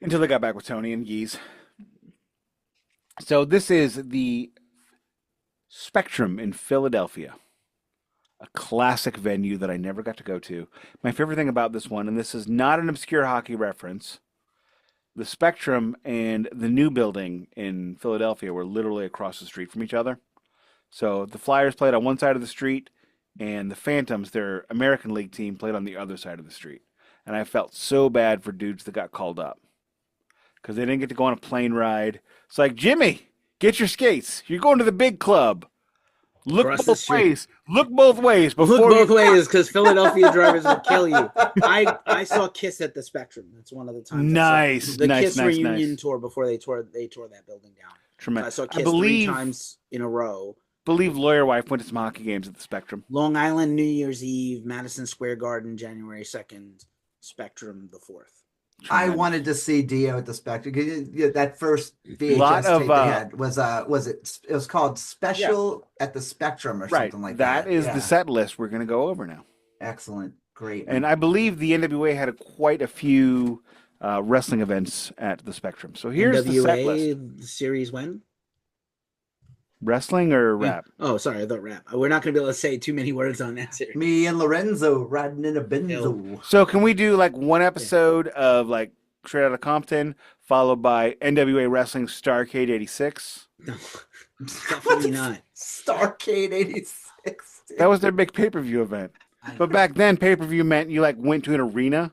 until they got back with Tony and Geese. So this is the Spectrum in Philadelphia, a classic venue that I never got to go to. My favorite thing about this one, and this is not an obscure hockey reference, the Spectrum and the new building in Philadelphia were literally across the street from each other. So the Flyers played on one side of the street, and the Phantoms, their American League team, played on the other side of the street. And I felt so bad for dudes that got called up because they didn't get to go on a plane ride. It's like, Jimmy, get your skates. You're going to the big club. Look Across the both street. ways. Look both ways before Look both you... ways, because Philadelphia drivers will kill you. I saw Kiss at the Spectrum. That's one of the times. Nice, the nice, Kiss nice, reunion nice. tour before they tore that building down. Tremendous. I saw Kiss believe, 3 times in a row. believe Lawyer Wife went to some hockey games at the Spectrum. Long Island, New Year's Eve, Madison Square Garden, January 2nd, Spectrum the 4th. I wanted to see Dio at the Spectrum. That first VHS Lot of, tape they had it was called Special at the Spectrum or Right. something like that. That is the set list we're going to go over now. Excellent. Great. And I believe the NWA had quite a few wrestling events at the Spectrum. So here's the set list. NWA series when? Wrestling or rap? Oh, sorry, I thought rap. We're not going to be able to say too many words on that series. Me and Lorenzo riding in a Benzo. So can we do like one episode of like Straight Outta Compton, followed by NWA Wrestling Starrcade 86? No, definitely not. Starrcade 86. That was their big pay-per-view event. But back then, pay-per-view meant you like went to an arena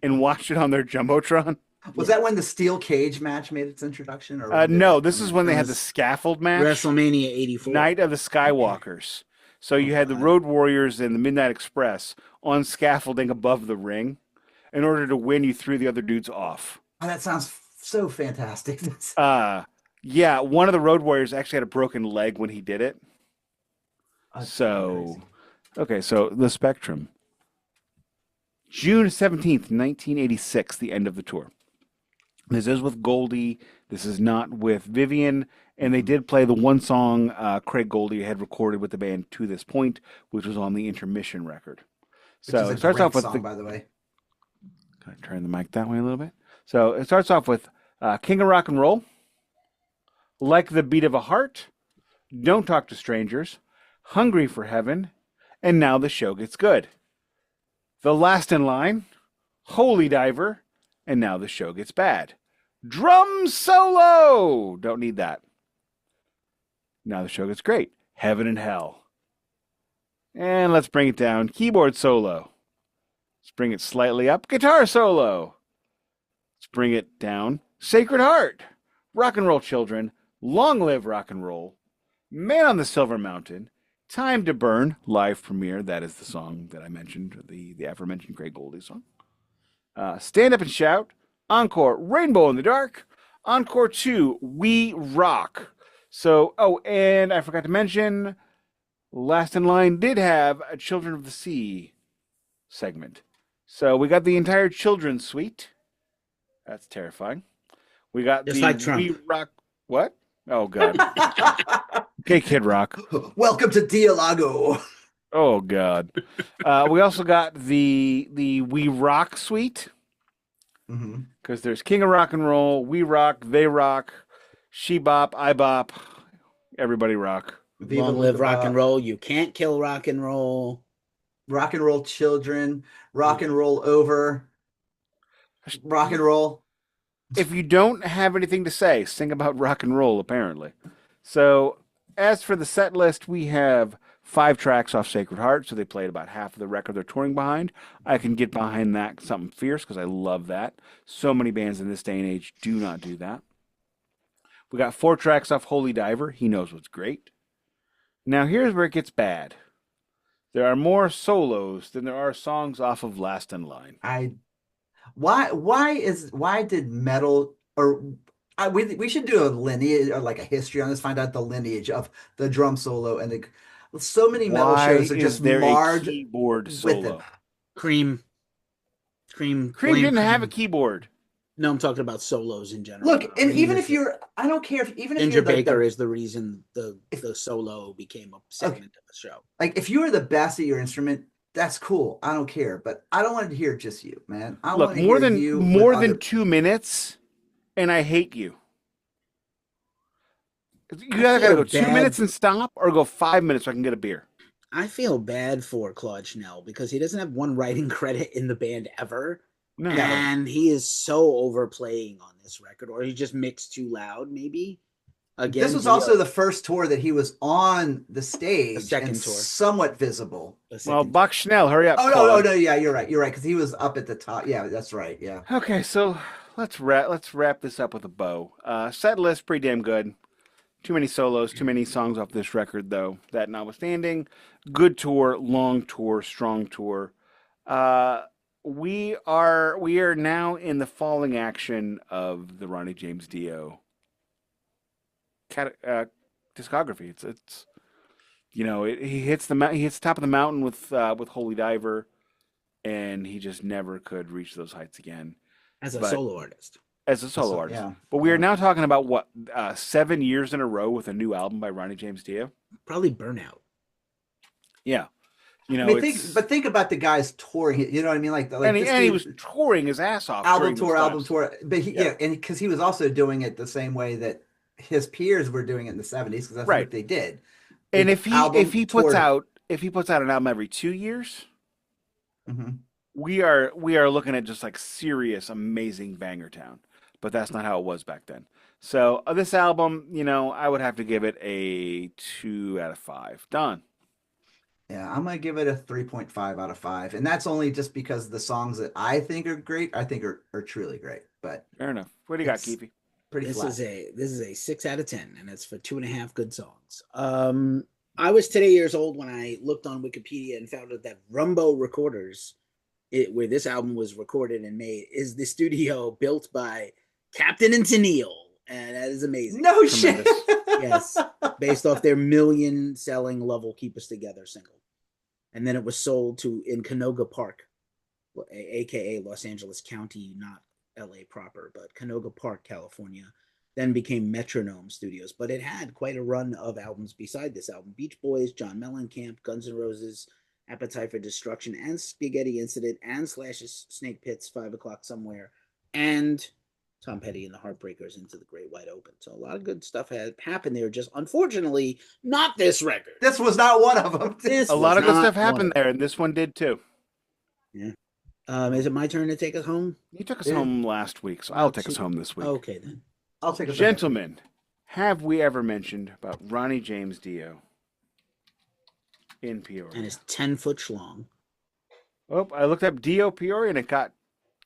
and watched it on their Jumbotron. Was that when the steel cage match made its introduction? Or No, this is when they had the scaffold match. WrestleMania 84. Night of the Skywalkers. So you had the Road Warriors and the Midnight Express on scaffolding above the ring. In order to win, you threw the other dudes off. Oh, that sounds so fantastic. Yeah, one of the Road Warriors actually had a broken leg when he did it. Amazing. Okay, so the Spectrum. June 17th, 1986, the end of the tour. This is with Goldie. This is not with Vivian. And they did play the one song Craig Goldie had recorded with the band to this point, which was on the Intermission record. So it starts off with song, by the way. Can I turn the mic that way a little bit? So it starts off with King of Rock and Roll, Like the Beat of a Heart, Don't Talk to Strangers, Hungry for Heaven, and Now the Show Gets Good. The last in line, Holy Diver, and Now the Show Gets Bad. Drum solo! Don't need that. Now the show gets great. Heaven and Hell. And let's bring it down. Keyboard solo. Let's bring it slightly up. Guitar solo. Let's bring it down. Sacred Heart. Rock and Roll Children. Long Live Rock and Roll. Man on the Silver Mountain. Time to Burn. Live premiere. That is the song that I mentioned. The aforementioned Craig Goldie song. Stand Up and Shout. Encore, Rainbow in the Dark. Encore 2, We Rock. So, oh, and I forgot to mention, Last in Line did have a Children of the Sea segment. So we got the entire children's suite. That's terrifying. We got Just the like Trump. We Rock. What? Oh, God. Okay, Kid Rock. Welcome to Dialago. Oh, God. We also got the We Rock suite. Mm-hmm. Because there's King of Rock and Roll, We Rock, They Rock, She Bop, I Bop, Everybody Rock. Long live rock and roll. You can't kill rock and roll. Rock and roll children, rock and roll over, rock and roll. If you don't have anything to say, sing about rock and roll, apparently. So, as for the set list, we have 5 tracks off Sacred Heart, so they played about half of the record they're touring behind. I can get behind that, something fierce, because I love that. So many bands in this day and age do not do that. We got 4 tracks off Holy Diver, He Knows What's Great. Now, here's where it gets bad. There are more solos than there are songs off of Last in Line. Why did metal we should do a lineage or like a history on this, find out the lineage of the drum solo and so many metal shows are just marred a keyboard with solo? it. Cream Didn't have a keyboard. No, I'm talking about solos in general. Look, and even if I don't care if Ginger you're Baker is the reason the solo became a segment of the show. Like if you are the best at your instrument, that's cool. I don't care, but I don't want to hear just you, man. I Look, want to more hear than you more with than other... 2 minutes, and I hate you. You either gotta go 2 minutes and stop, or go 5 minutes so I can get a beer. I feel bad for Claude Schnell because he doesn't have one writing credit in the band ever. No. And he is so overplaying on this record, or he just mixed too loud, maybe. Again, this was also the first tour that he was on the stage, the second and tour, somewhat visible. Well, Buck Schnell, hurry up. Oh no, yeah, you're right, because he was up at the top. Yeah, that's right. Yeah. Okay, so let's wrap this up with a bow. Set list pretty damn good. Too many solos, too many songs off this record, though. That notwithstanding, good tour, long tour, strong tour. We are now in the falling action of the Ronnie James Dio discography. It's he hits the top of the mountain with Holy Diver, and he just never could reach those heights again as a solo artist. Yeah. But we are now talking about what 7 years in a row with a new album by Ronnie James Dio. Probably burnout. Yeah. Think about the guys touring. You know what I mean? He was touring his ass off. Album tour. But and because he was also doing it the same way that his peers were doing it in the 70s, because that's what they did. And if he puts out an album every 2 years, mm-hmm. we are looking at just like serious, amazing banger town. But that's not how it was back then. So this album, I would have to give it a 2 out of 5. Done. Yeah, I'm gonna give it a 3.5 out of 5, and that's only just because the songs that I think are great, I think are truly great. But fair enough. What do you got, Keefy? Pretty flat. This is a 6 out of 10, and it's for 2.5 good songs. I was today years old when I looked on Wikipedia and found out that Rumbo Recorders, where this album was recorded and made, is the studio built by Captain and Tennille, and that is amazing. No shit. Yes, based off their million-selling Love Will Keep Us Together single. And then it was sold in Canoga Park, a.k.a. Los Angeles County, not L.A. proper, but Canoga Park, California, then became Metronome Studios. But it had quite a run of albums beside this album. Beach Boys, John Mellencamp, Guns N' Roses, Appetite for Destruction, and Spaghetti Incident, and Slash's Snake Pits, 5 O'Clock Somewhere, and Tom Petty and the Heartbreakers Into the Great Wide Open. So a lot of good stuff had happened there. Just unfortunately, not this record. This was not one of them. A lot of good stuff happened there, and this one did too. Yeah. Is it my turn to take us home? You took us home last week, so I'll take us home this week. Okay, then. I'll take us home. Gentlemen, have we ever mentioned about Ronnie James Dio in Peoria? And it's 10-foot schlong. Oh, I looked up Dio Peoria, and it got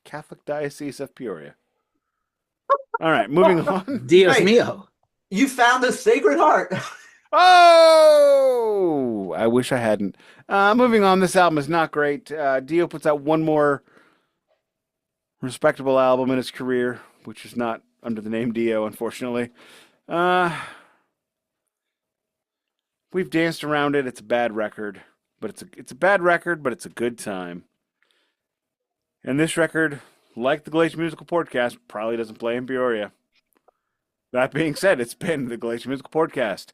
Catholic Diocese of Peoria. All right, moving on. Dios mio. You found the Sacred Heart. Oh, I wish I hadn't. Moving on, this album is not great. Dio puts out one more respectable album in his career, which is not under the name Dio, unfortunately. We've danced around it. It's a bad record, but it's a bad record, but it's a good time. And this record, like the Glacial Musical Podcast, probably doesn't play in Peoria. That being said, it's been the Glacial Musical Podcast.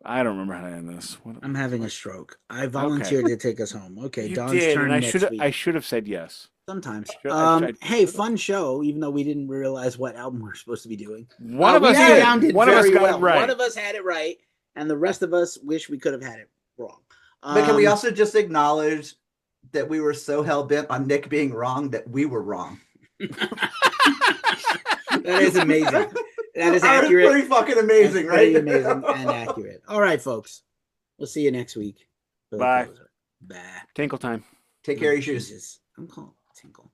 I don't remember how to end this. I'm having a stroke. I volunteered to take us home. Okay, You Don's did, turn and next week. I should have said yes. Sometimes. I Hey, fun show, even though we didn't realize what album we're supposed to be doing. One of us got got it right. One of us had it right, and the rest of us wish we could have had it wrong. But can we also just acknowledge that we were so hell-bent on Nick being wrong that we were wrong? That is amazing. That is accurate. That's pretty fucking amazing, That's right? pretty amazing and accurate. All right, folks. We'll see you next week. Bye. Bye. Tinkle time. Take care of your shoes. Jesus. I'm calling Tinkle.